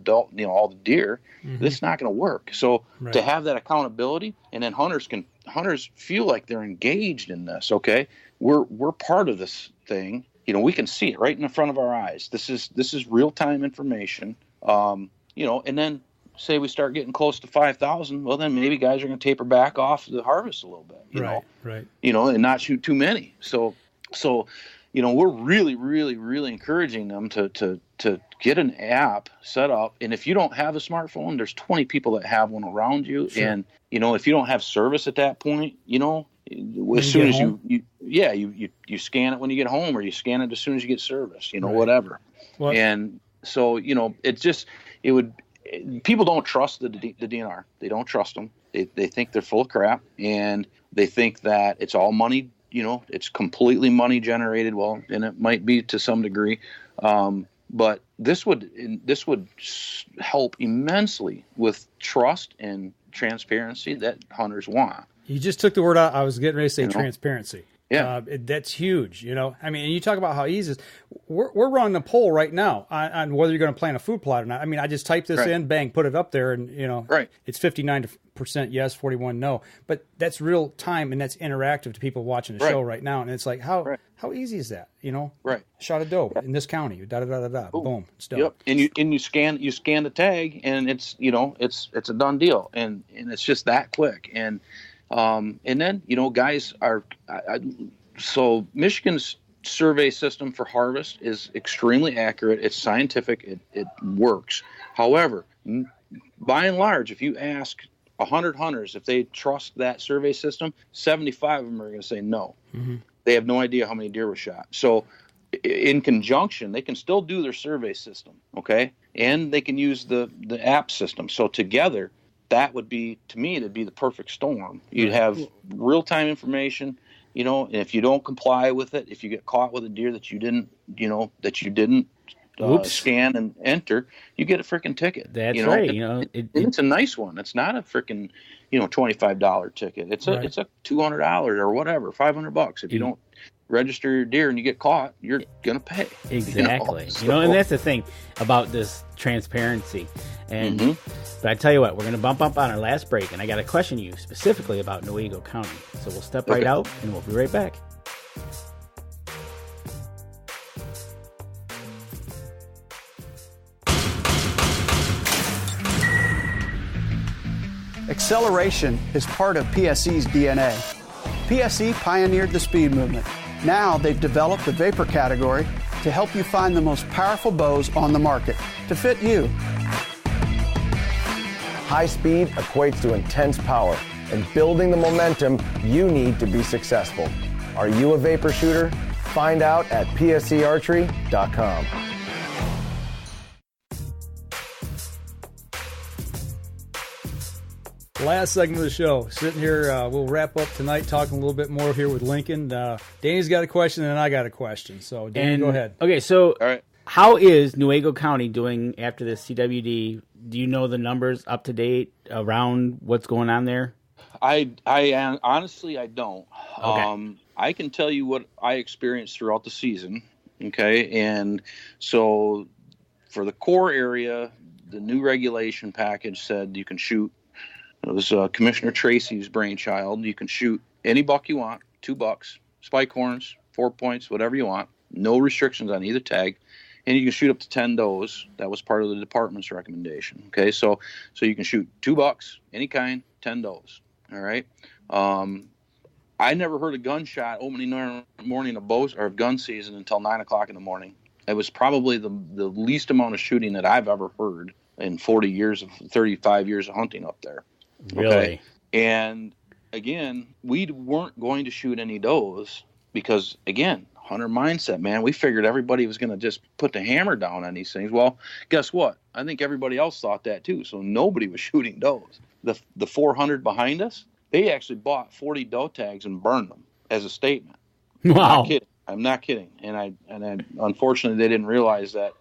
deer, this is not going to work. So to have that accountability, and then hunters feel like they're engaged in this. Okay, we're part of this thing. We can see it right in the front of our eyes. This is real time information. And then say we start getting close to 5,000. Well, then maybe guys are going to taper back off the harvest a little bit. Right. And not shoot too many. So. We're really, really, really encouraging them to get an app set up. And if you don't have a smartphone, there's 20 people that have one around you. Sure. And, if you don't have service at that point, as soon as you scan it when you get home, or you scan it as soon as you get service, whatever. Well, and so, people don't trust the DNR. They don't trust them. They think they're full of crap, and they think that it's all money. It's completely money generated. Well, and it might be to some degree, but this would help immensely with trust and transparency that hunters want. You just took the word out. I was getting ready to say transparency. Yeah, that's huge. I mean, and you talk about how easy it is. We're running a poll right now on whether you're going to plant a food plot or not. I mean, I just typed this in, bang, put it up there, and it's 59% yes, 41% no. But that's real time, and that's interactive to people watching the show right now. And it's like, how easy is that? Right. Shot a doe in this county. Da da da da da. Boom. It's done. Yep. And you scan the tag, and it's it's a done deal, and it's just that quick. And then, guys are, so Michigan's survey system for harvest is extremely accurate. It's scientific. It works. However, by and large, if you ask 100 hunters if they trust that survey system, 75 of them are going to say no. Mm-hmm. They have no idea how many deer were shot. So in conjunction, they can still do their survey system, okay? And they can use the app system. So together, that would be, to me, it'd be the perfect storm. You'd have real-time information, and if you don't comply with it, if you get caught with a deer that you didn't scan and enter, you get a freaking ticket. That's right. It's a nice one. It's not a freaking, $25 ticket. It's a $200 or whatever, $500. If you don't register your deer and you get caught, you're gonna pay. Exactly. And that's the thing about this transparency. And but I tell you what, we're gonna bump up on our last break, and I got a question to you specifically about Newaygo County. So we'll step right out, and we'll be right back. Acceleration is part of PSE's DNA. PSE pioneered the speed movement. Now they've developed the vapor category to help you find the most powerful bows on the market to fit you. High speed equates to intense power and building the momentum you need to be successful. Are you a vapor shooter? Find out at psearchery.com. Last segment of the show. Sitting here, we'll wrap up tonight talking a little bit more here with Lincoln. Danny's got a question, and I got a question. So, Danny, go ahead. Okay, so all right. How is Newaygo County doing after the CWD? Do you know the numbers up to date around what's going on there? I honestly, I don't. Okay. I can tell you what I experienced throughout the season. Okay, and so for the core area, the new regulation package said you can shoot. It was Commissioner Tracy's brainchild. You can shoot any buck you want, 2 bucks, spike horns, 4 points, whatever you want. No restrictions on either tag. and you can shoot up to 10 does. That was part of the department's recommendation. Okay, so you can shoot 2 bucks, any kind, 10 does. All right. I never heard a gunshot opening morning of bow or gun season until 9 o'clock in the morning. It was probably the least amount of shooting that I've ever heard in 35 years of hunting up there. Really? Okay? And again, we weren't going to shoot any does because, again, hunter mindset, man. We figured everybody was going to just put the hammer down on these things. Well, guess what? I think everybody else thought that too. So nobody was shooting does. The 400 behind us, they actually bought 40 doe tags and burned them as a statement. Wow. I'm not kidding. And I unfortunately they didn't realize that.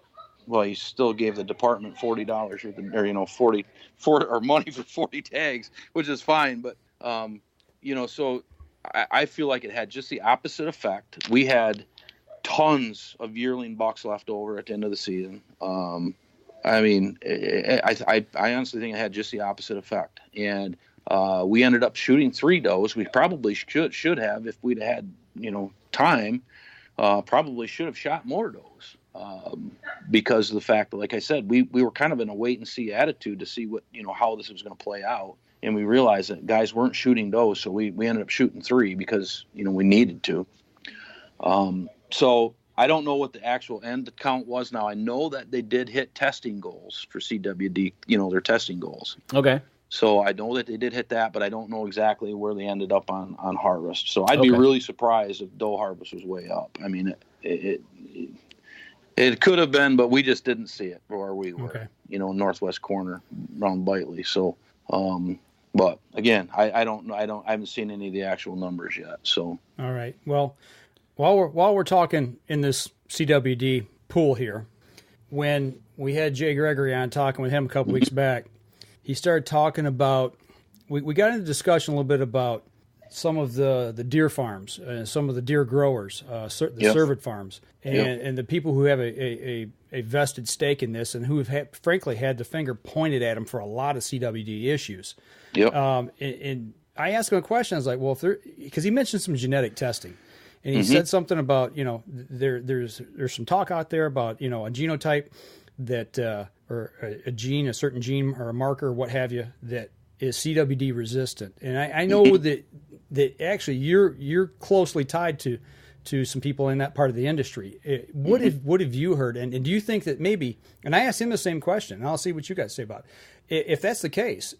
Well, he still gave the department $40 or money for 40 tags, which is fine. But so I feel like it had just the opposite effect. We had tons of yearling bucks left over at the end of the season. I honestly think it had just the opposite effect. And we ended up shooting 3 does. We probably should have, if we'd had time. Probably should have shot more does. Because of the fact that, like I said, we were kind of in a wait and see attitude to see what how this was going to play out, and we realized that guys weren't shooting does, so we ended up shooting 3 because we needed to. So I don't know what the actual end count was. Now I know that they did hit testing goals for CWD, their testing goals. Okay. So I know that they did hit that, but I don't know exactly where they ended up on harvest. So I'd be really surprised if doe harvest was way up. I mean, it could have been, but we just didn't see it where we were, northwest corner around Bitely. So, but again, I haven't seen any of the actual numbers yet. So, all right. Well, while we're talking in this CWD pool here, when we had Jay Gregory on talking with him a couple weeks back, he started talking about, we got into discussion a little bit about some of the deer farms, some of the deer growers, the cervid farms, and the people who have a vested stake in this and who have frankly had the finger pointed at them for a lot of CWD issues. Yep. And I asked him a question. I was like, well, because he mentioned some genetic testing, and he said something about there's some talk out there about a genotype that or a gene, a certain gene or a marker, what have you, that is CWD resistant. And I know that actually you're closely tied to some people in that part of the industry. What have you heard? And do you think that maybe, and I asked him the same question, and I'll see what you guys say about it. If that's the case,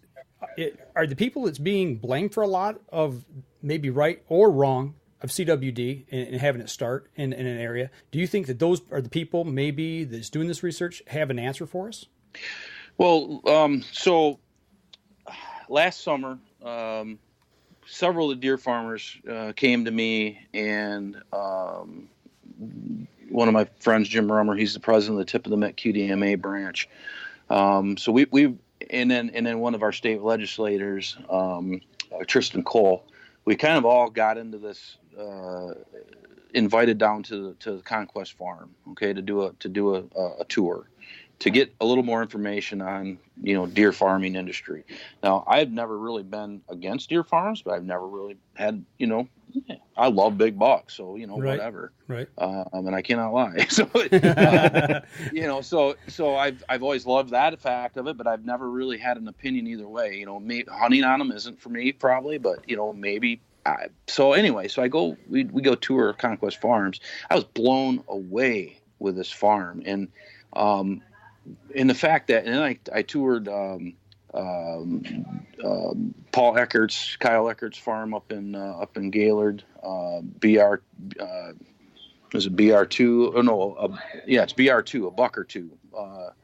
are the people that's being blamed for a lot of maybe right or wrong of CWD and having it start in an area, do you think that those are the people maybe that's doing this research have an answer for us? Well, so last summer, several of the deer farmers came to me, and one of my friends, Jim Rummer, he's the president of the Tip of the Met QDMA branch. So we and then one of our state legislators, Tristan Cole, we kind of all got into this, invited down to the Conquest Farm, okay, to do a tour, to get a little more information on, deer farming industry. Now, I've never really been against deer farms, but I've never really had, I love big bucks, so, whatever. Right. And I cannot lie. So, so I've always loved that fact of it, but I've never really had an opinion either way. Hunting on them isn't for me probably, but, maybe. So we go tour Conquest Farms. I was blown away with this farm, and in the fact that, and then I toured Kyle Eckert's farm up in Gaylord, is it BR2? Oh no, it's BR2, a buck or two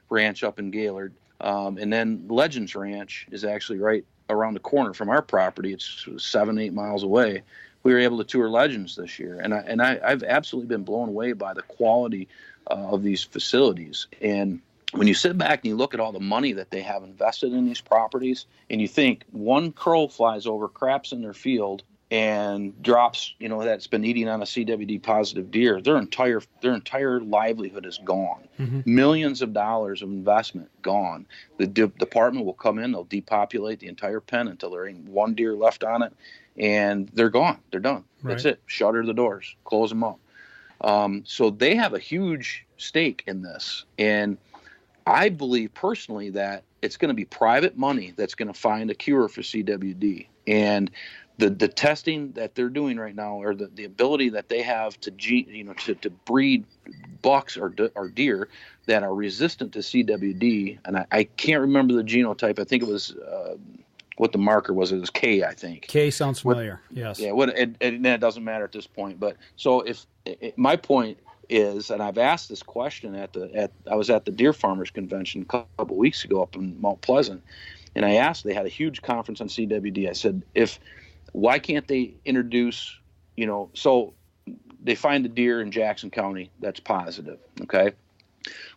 ranch up in Gaylord, and then Legends Ranch is actually right around the corner from our property. It's 7-8 miles away. We were able to tour Legends this year, and I've absolutely been blown away by the quality of these facilities. And when you sit back and you look at all the money that they have invested in these properties, and you think one crow flies over, craps in their field, and drops, that's been eating on a CWD positive deer, their entire livelihood is gone. Mm-hmm. Millions of dollars of investment gone. The department will come in, they'll depopulate the entire pen until there ain't one deer left on it, and they're gone. They're done. Right. That's it. Shutter the doors, close them up. So they have a huge stake in this. And I believe personally that it's going to be private money that's going to find a cure for CWD. And the testing that they're doing right now, or the ability that they have to breed bucks or deer that are resistant to CWD, and I can't remember the genotype. I think it was what the marker was. It was K, I think. K sounds familiar. Yes. Yeah. It doesn't matter at this point. But so my point is, and I've asked this question I was at the Deer Farmers Convention a couple weeks ago up in Mount Pleasant, and I asked. They had a huge conference on CWD. I said, why can't they introduce, so they find a deer in Jackson County that's positive, okay?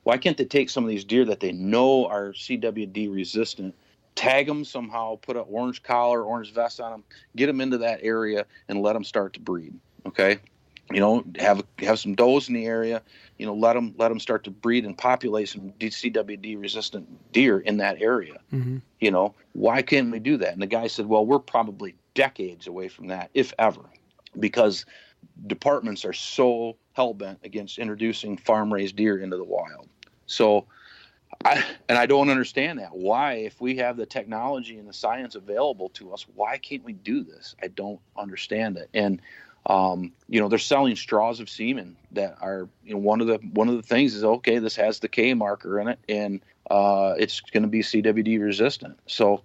Why can't they take some of these deer that they know are CWD resistant, tag them somehow, put an orange collar, orange vest on them, get them into that area, and let them start to breed, okay? Have some does in the area, let them start to breed and populate some CWD resistant deer in that area. Mm-hmm. Why can't we do that? And the guy said, well, we're probably decades away from that, if ever, because departments are so hell-bent against introducing farm-raised deer into the wild. So I don't understand that. Why, if we have the technology and the science available to us, why can't we do this? I don't understand it. And they're selling straws of semen that are, one of the things is, okay, this has the K marker in it, and it's going to be CWD resistant. So,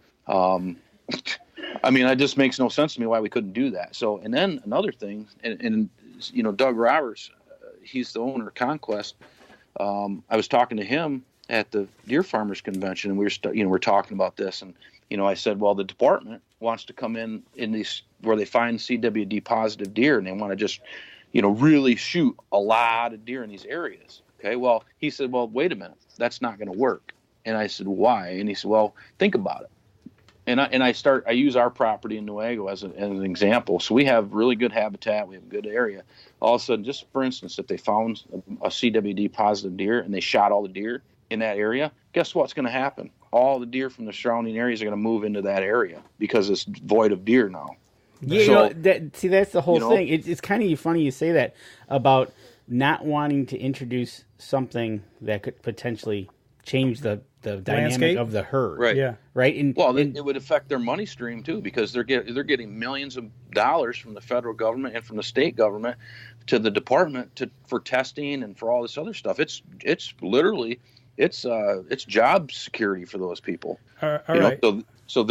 it just makes no sense to me why we couldn't do that. So, and then another thing, and Doug Roberts, he's the owner of Conquest. I was talking to him at the Deer Farmers Convention, and we were talking about this, and I said, well, the department wants to come in these where they find CWD positive deer, and they want to just, really shoot a lot of deer in these areas. Okay, well, he said, well, wait a minute, that's not going to work. And I said, why? And he said, well, think about it. And I use our property in Newaygo as an example. So we have really good habitat, we have a good area. All of a sudden, just for instance, if they found a CWD positive deer and they shot all the deer in that area, guess what's going to happen? All the deer from the surrounding areas are going to move into that area because it's void of deer now. Yeah, that's the whole thing. It's kind of funny you say that about not wanting to introduce something that could potentially change the dynamic landscape of the herd. Right. Yeah. Right. And it would affect their money stream too, because they're getting millions of dollars from the federal government and from the state government to the department for testing and for all this other stuff. It's literally it's job security for those people. All right. So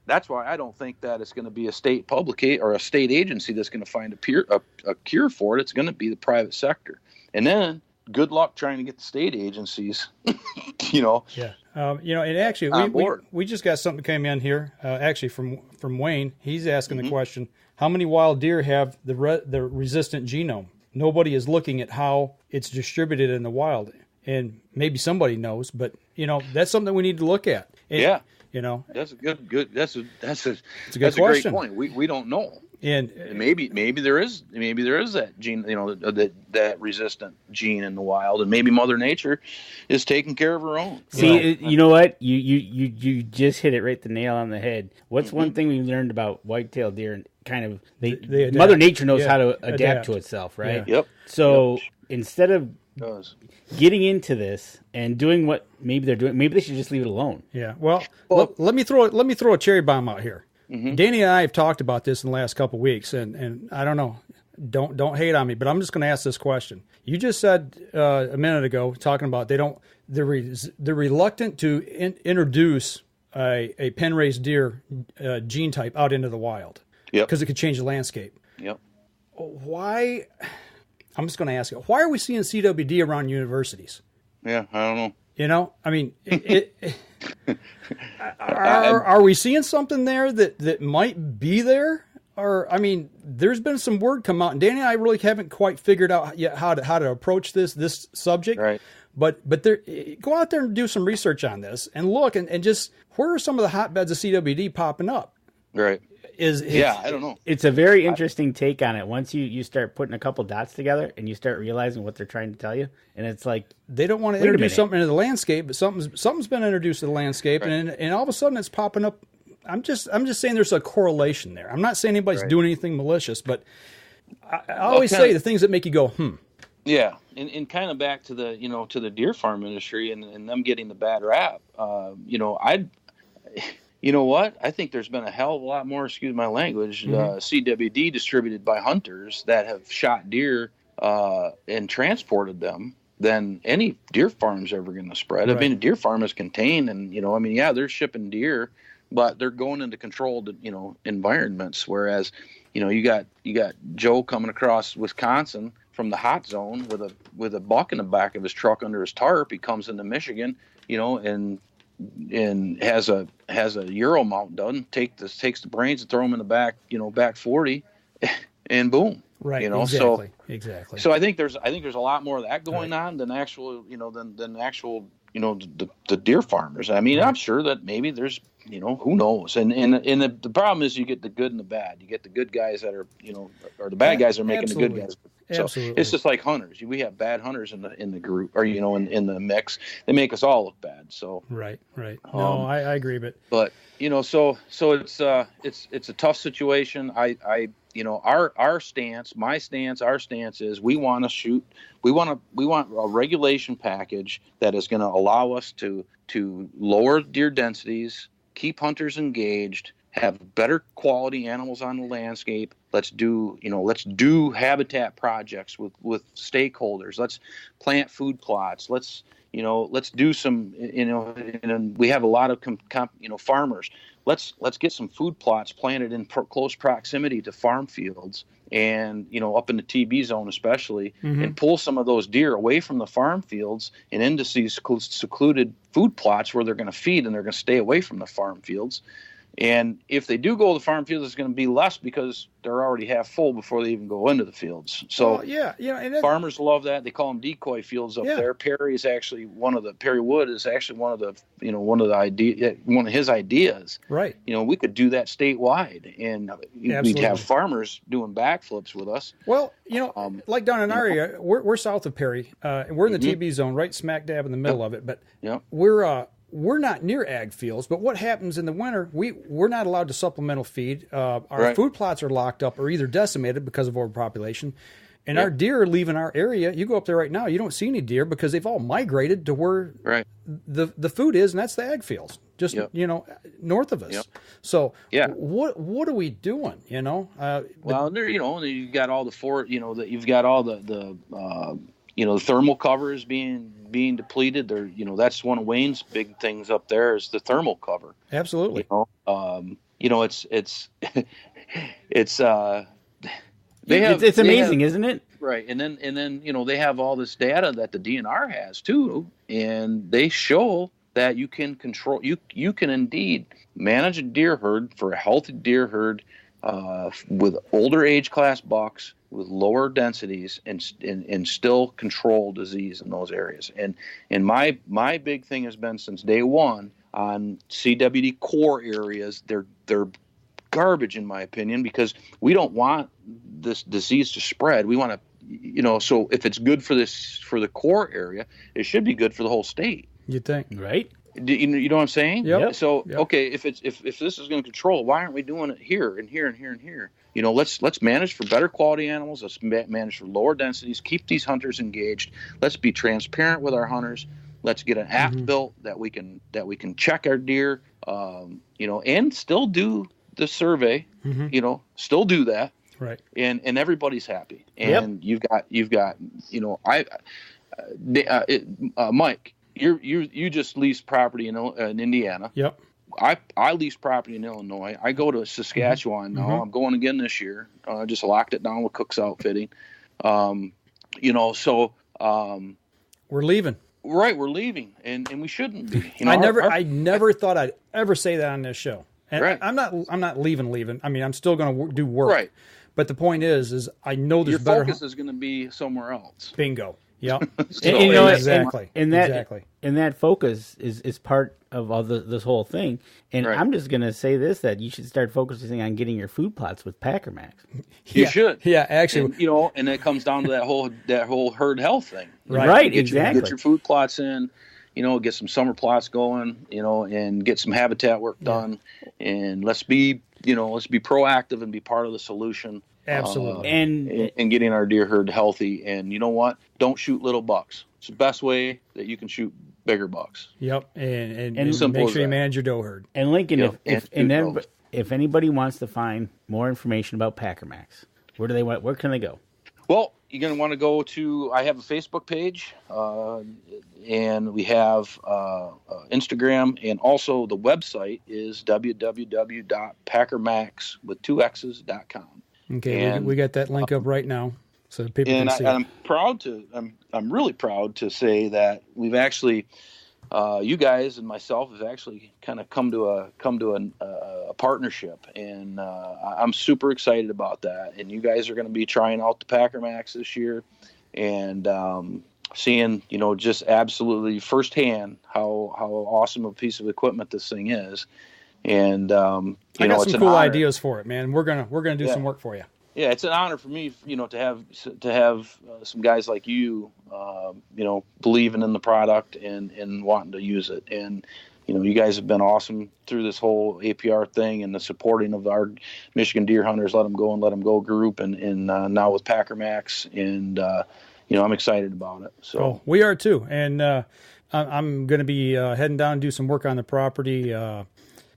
that's why I don't think that it's going to be a state public or a state agency that's going to find a cure for it. It's going to be the private sector, and then good luck trying to get the state agencies. Yeah. And actually, we just got something came in here. Actually, from Wayne, he's asking the question: how many wild deer have the resistant genome? Nobody is looking at how it's distributed in the wild, and maybe somebody knows, but that's something we need to look at. And, that's a good. That's a good question. Great point. We don't know. And maybe there is that gene, that resistant gene in the wild, and maybe Mother Nature is taking care of her own. See, you know what? You just hit it right the nail on the head. What's one thing we've learned about white-tailed deer? And kind of they Mother Nature knows how to adapt to itself, right? Yeah. Yep. So instead of getting into this and doing what maybe they're doing, maybe they should just leave it alone. Yeah. Well, let me throw a cherry bomb out here. Mm-hmm. Danny and I have talked about this in the last couple of weeks, and I don't know, don't hate on me, but I'm just going to ask this question. You just said a minute ago, talking about they're reluctant to introduce a pen raised deer gene type out into the wild, because it could change the landscape. Yep. Why? I'm just going to ask you, why are we seeing CWD around universities? Yeah, I don't know. Are we seeing something there that might be there? Or, there's been some word come out, and Danny and I really haven't quite figured out yet how to approach this subject. Right. But go out there and do some research on this and look and just, where are some of the hotbeds of CWD popping up? Right. I don't know. It's a very interesting take on it. Once you start putting a couple dots together and you start realizing what they're trying to tell you, and it's like they don't want to introduce something into the landscape, but something's been introduced to the landscape, right. and all of a sudden it's popping up. I'm just saying there's a correlation there. I'm not saying anybody's doing anything malicious, but I always say the things that make you go, Yeah, and kind of back to the to the deer farm industry and them getting the bad rap. You know what? I think there's been a hell of a lot more, excuse my language, CWD distributed by hunters that have shot deer and transported them than any deer farm's ever going to spread. Right. I mean, a deer farm is contained, and they're shipping deer, but they're going into controlled environments. Whereas, you got Joe coming across Wisconsin from the hot zone with a buck in the back of his truck under his tarp. He comes into Michigan, and has a Euro mount done. Takes the brains and throw them in the back 40, and boom. Right. Exactly. So I think there's a lot more of that going on than actual the deer farmers. I mean, I'm sure that maybe there's who knows. And the problem is you get the good and the bad. You get the good guys that are or the bad guys are making the good guys. So it's just like hunters. We have bad hunters in the group, or in the mix. They make us all look bad. So right. No, I agree, but so it's a tough situation. Our stance, my stance, our stance is we want a regulation package that is going to allow us to lower deer densities, keep hunters engaged, have better quality animals on the landscape. Let's do habitat projects with stakeholders. Let's plant food plots. Let's do some, and we have a lot of farmers. Let's get some food plots planted in close proximity to farm fields, and up in the TB zone especially, and pull some of those deer away from the farm fields and into these secluded food plots where they're going to feed, and they're going to stay away from the farm fields. And if they do go to the farm fields, it's going to be less because they're already half full before they even go into the fields. So and farmers love that. They call them decoy fields up there. Perry is actually Perry Wood is actually one of his ideas. Right. We could do that statewide, and we'd have farmers doing backflips with us. Well, like down in our area, we're south of Perry. We're in the TB zone, right smack dab in the middle of it. But we're not near ag fields, but what happens in the winter, we're not allowed to supplemental feed. Our food plots are locked up or either decimated because of overpopulation. And our deer are leaving our area. You go up there right now, you don't see any deer because they've all migrated to where the food is, and that's the ag fields, just north of us. Yep. So what are we doing? Well, you've got all you've got all the thermal covers being depleted. That's one of Wayne's big things up there is the thermal cover. Absolutely. It's amazing, isn't it? Right. And then they have all this data that the DNR has too, and they show that you can control, you can indeed manage a deer herd for a healthy deer herd with older age class bucks with lower densities and still control disease in those areas. And my big thing has been since day one on CWD core areas, they're garbage in my opinion, because we don't want this disease to spread. We want to, so if it's good for the core area, it should be good for the whole state. You'd think, right? You know what I'm saying? Yep. So okay, if this is going to control, why aren't we doing it here and here and here and here? Let's manage for better quality animals. Let's manage for lower densities. Keep these hunters engaged. Let's be transparent with our hunters. Let's get an app built that we can check our deer, and still do the survey. Still do that. Right. And everybody's happy. And you've got Mike. You just leased property in Indiana. Yep. I lease property in Illinois. I go to Saskatchewan now. I'm going again this year. I just locked it down with Cook's Outfitting. So we're leaving. Right, we're leaving, and we shouldn't be. I never thought I'd ever say that on this show. And I'm not leaving. I mean, I'm still going to do work. Right. But the point is I know there's better. Your focus is going to be somewhere else. Bingo. Yep. Exactly. And that focus is part of all this whole thing. And I'm just going to say this, that you should start focusing on getting your food plots with Packer Maxx. You should. Yeah, actually. And, and it comes down to that whole herd health thing. Right, exactly. Get your food plots in, get some summer plots going, and get some habitat work done. And let's be proactive and be part of the solution. Absolutely. And getting our deer herd healthy. And you know what? Don't shoot little bucks. It's the best way that you can shoot bigger bucks. Yep. And make sure you manage your doe herd. And Lincoln, if anybody wants to find more information about Packer Maxx, where can they go? Well, you're going to want to go to, I have a Facebook page, and we have Instagram, and also the website is www.packermax.com. Okay, and we got that link up right now, so people can see. And I'm really proud to say that we've actually, you guys and myself have actually kind of come to a partnership, and I'm super excited about that. And you guys are going to be trying out the Packer Maxx this year, and seeing, just absolutely firsthand how awesome a piece of equipment this thing is. And I got some cool ideas for it, man. We're gonna do some work for you. Yeah, it's an honor for me, to have some guys like you, believing in the product and wanting to use it. And you guys have been awesome through this whole APR thing and the supporting of our Michigan Deer Hunters Let 'em Go group, and now with Packer Maxx, and I'm excited about it. So we are too, and I'm going to be heading down and do some work on the property.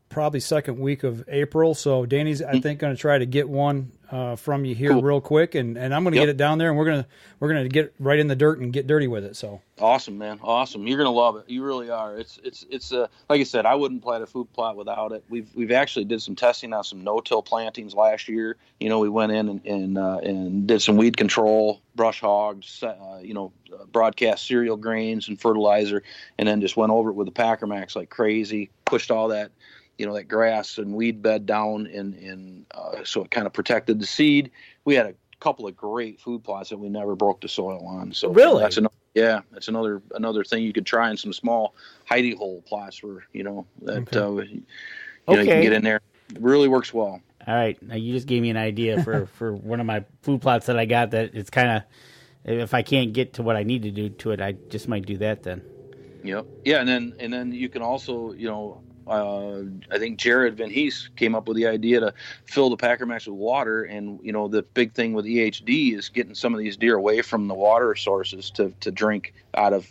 Probably second week of April. So Danny's, I think, going to try to get one from you here real quick, and I'm going to get it down there, and we're going to get right in the dirt and get dirty with it. So awesome, man, awesome! You're going to love it. You really are. It's like I said, I wouldn't plant a food plot without it. We've actually did some testing on some no-till plantings last year. We went in and did some weed control, brush hogs, broadcast cereal grains and fertilizer, and then just went over it with the Packer Maxx like crazy. Pushed all that. That grass and weed bed down, and so it kind of protected the seed. We had a couple of great food plots that we never broke the soil on. So really, that's another thing you could try in some small hidey hole plots where you can get in there. It really works well. All right, now you just gave me an idea for one of my food plots that I got. That it's kind of, if I can't get to what I need to do to it, I just might do that then. Yep. Yeah, and then you can also I think Jared Van Hees came up with the idea to fill the Packer Maxx with water, and the big thing with EHD is getting some of these deer away from the water sources to drink out of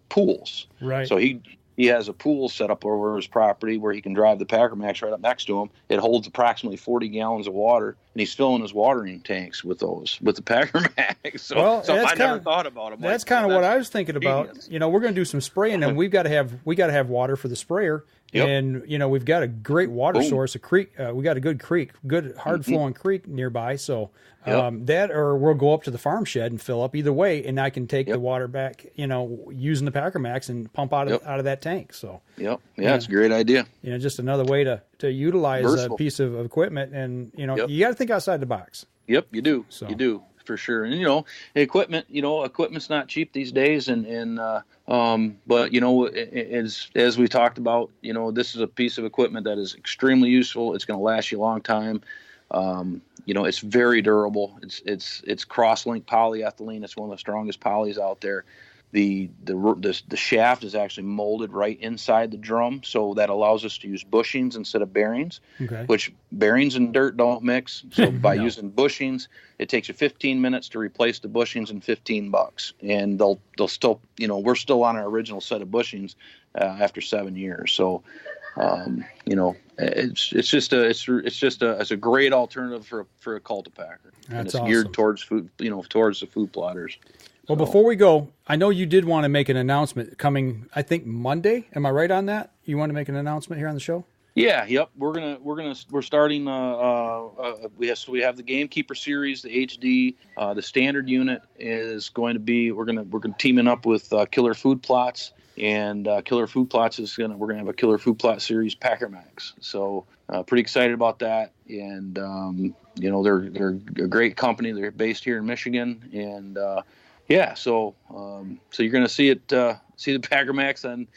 pools. Right. So he has a pool set up over his property where he can drive the Packer Maxx right up next to him. It holds approximately 40 gallons of water, and he's filling his watering tanks with the Packer Maxx. So I never thought about it. That's kind of what I was thinking about. We're going to do some spraying, and we got to have water for the sprayer. Yep. And we've got a great water source, a creek. We got a good creek, good hard flowing creek nearby. So that, or we'll go up to the farm shed and fill up. Either way, and I can take the water back, using the Packer Maxx and pump out of that tank. So it's a great idea. Just another way to utilize a piece of equipment, and you got to think outside the box. Yep, you do. So. You do. For sure. And equipment's not cheap these days, but as we talked about, this is a piece of equipment that is extremely useful. It's going to last you a long time. It's very durable. It's cross-linked polyethylene. It's one of the strongest polys out there. The shaft is actually molded right inside the drum, so that allows us to use bushings instead of bearings, which bearings and dirt don't mix. So by using bushings, it takes you 15 minutes to replace the bushings and $15, and they'll still, we're still on our original set of bushings after 7 years. So, it's a great alternative for a cultipacker, and it's geared towards food, towards the food plotters. Well, before we go, I know you did want to make an announcement coming, I think Monday. Am I right on that? You want to make an announcement here on the show? Yeah. Yep. We're starting. We have the Gamekeeper series, the HD. The standard unit is going to be. We're going to teaming up with Killer Food Plots, and Killer Food Plots we're going to have a Killer Food Plot series Packer Maxx. So pretty excited about that, and they're a great company. They're based here in Michigan, and so you're going to see the Packer Maxx on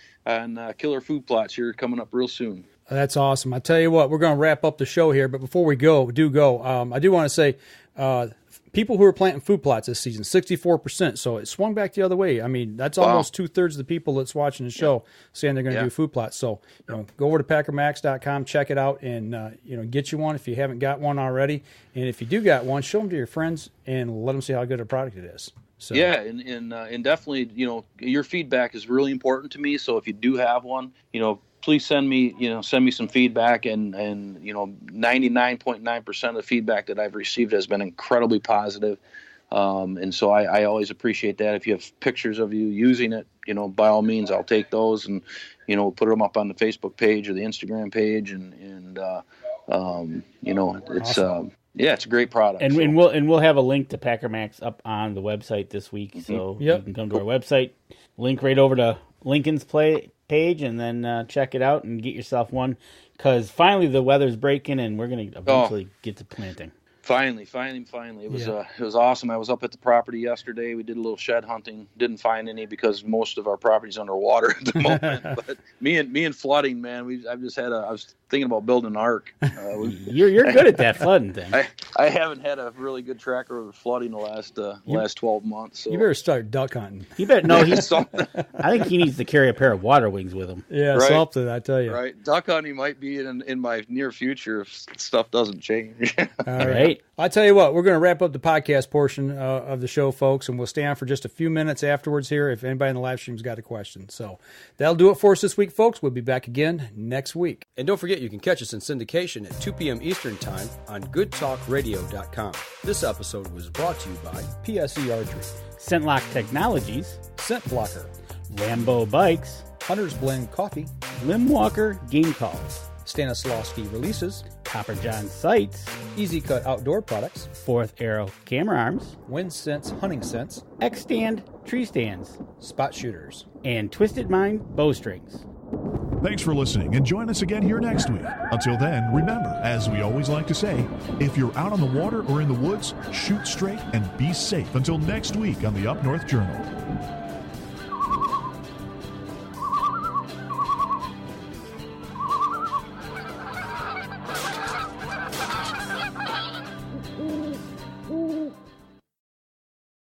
Killer Food Plots here coming up real soon. That's awesome. I tell you what, we're going to wrap up the show here, but before we go, I do want to say people who are planting food plots this season, 64%. So it swung back the other way. I mean, that's almost 2/3 of the people that's watching the show saying they're going to do food plots. So, go over to packermax.com, check it out, and, get you one if you haven't got one already. And if you do got one, show them to your friends and let them see how good a product it is. So. Yeah, and definitely, your feedback is really important to me. So if you do have one, please send me some feedback, and 99.9% of the feedback that I've received has been incredibly positive. And so I always appreciate that. If you have pictures of you using it, by all means, I'll take those and, put them up on the Facebook page or the Instagram page. And it's, awesome. It's a great product. And we'll have a link to Packer Maxx up on the website this week. So you can come to our website, link right over to Lincoln's page, and then check it out and get yourself one, because finally the weather's breaking and we're going to eventually get to planting. Finally. It was awesome. I was up at the property yesterday. We did a little shed hunting. Didn't find any because most of our property's underwater at the moment. But me and flooding, man, I was thinking about building an ark. You're good at that flooding thing. I haven't had a really good track record of flooding the last 12 months. So. You better start duck hunting. You better I think he needs to carry a pair of water wings with him. Yeah, right? Something, I tell you. Right, duck hunting might be in my near future if stuff doesn't change. All right. I tell you what, we're going to wrap up the podcast portion of the show, folks, and we'll stay on for just a few minutes afterwards here if anybody in the live stream's got a question. So that'll do it for us this week, folks. We'll be back again next week. And don't forget, you can catch us in syndication at 2 p.m. Eastern Time on goodtalkradio.com. This episode was brought to you by PSE Archery, Scentlock Technologies, Scent Blocker, Rambo Bikes, Hunter's Blend Coffee, Limb Walker Game Calls, Stanislawski Releases, Copper John Sights, Easy Cut Outdoor Products, Fourth Arrow Camera Arms, Wind Sense Hunting Sense, X-Stand Tree Stands, Spot Shooters, and Twisted Mind Bowstrings. Thanks for listening, and join us again here next week. Until then, remember, as we always like to say, if you're out on the water or in the woods, shoot straight and be safe. Until next week on the Up North Journal.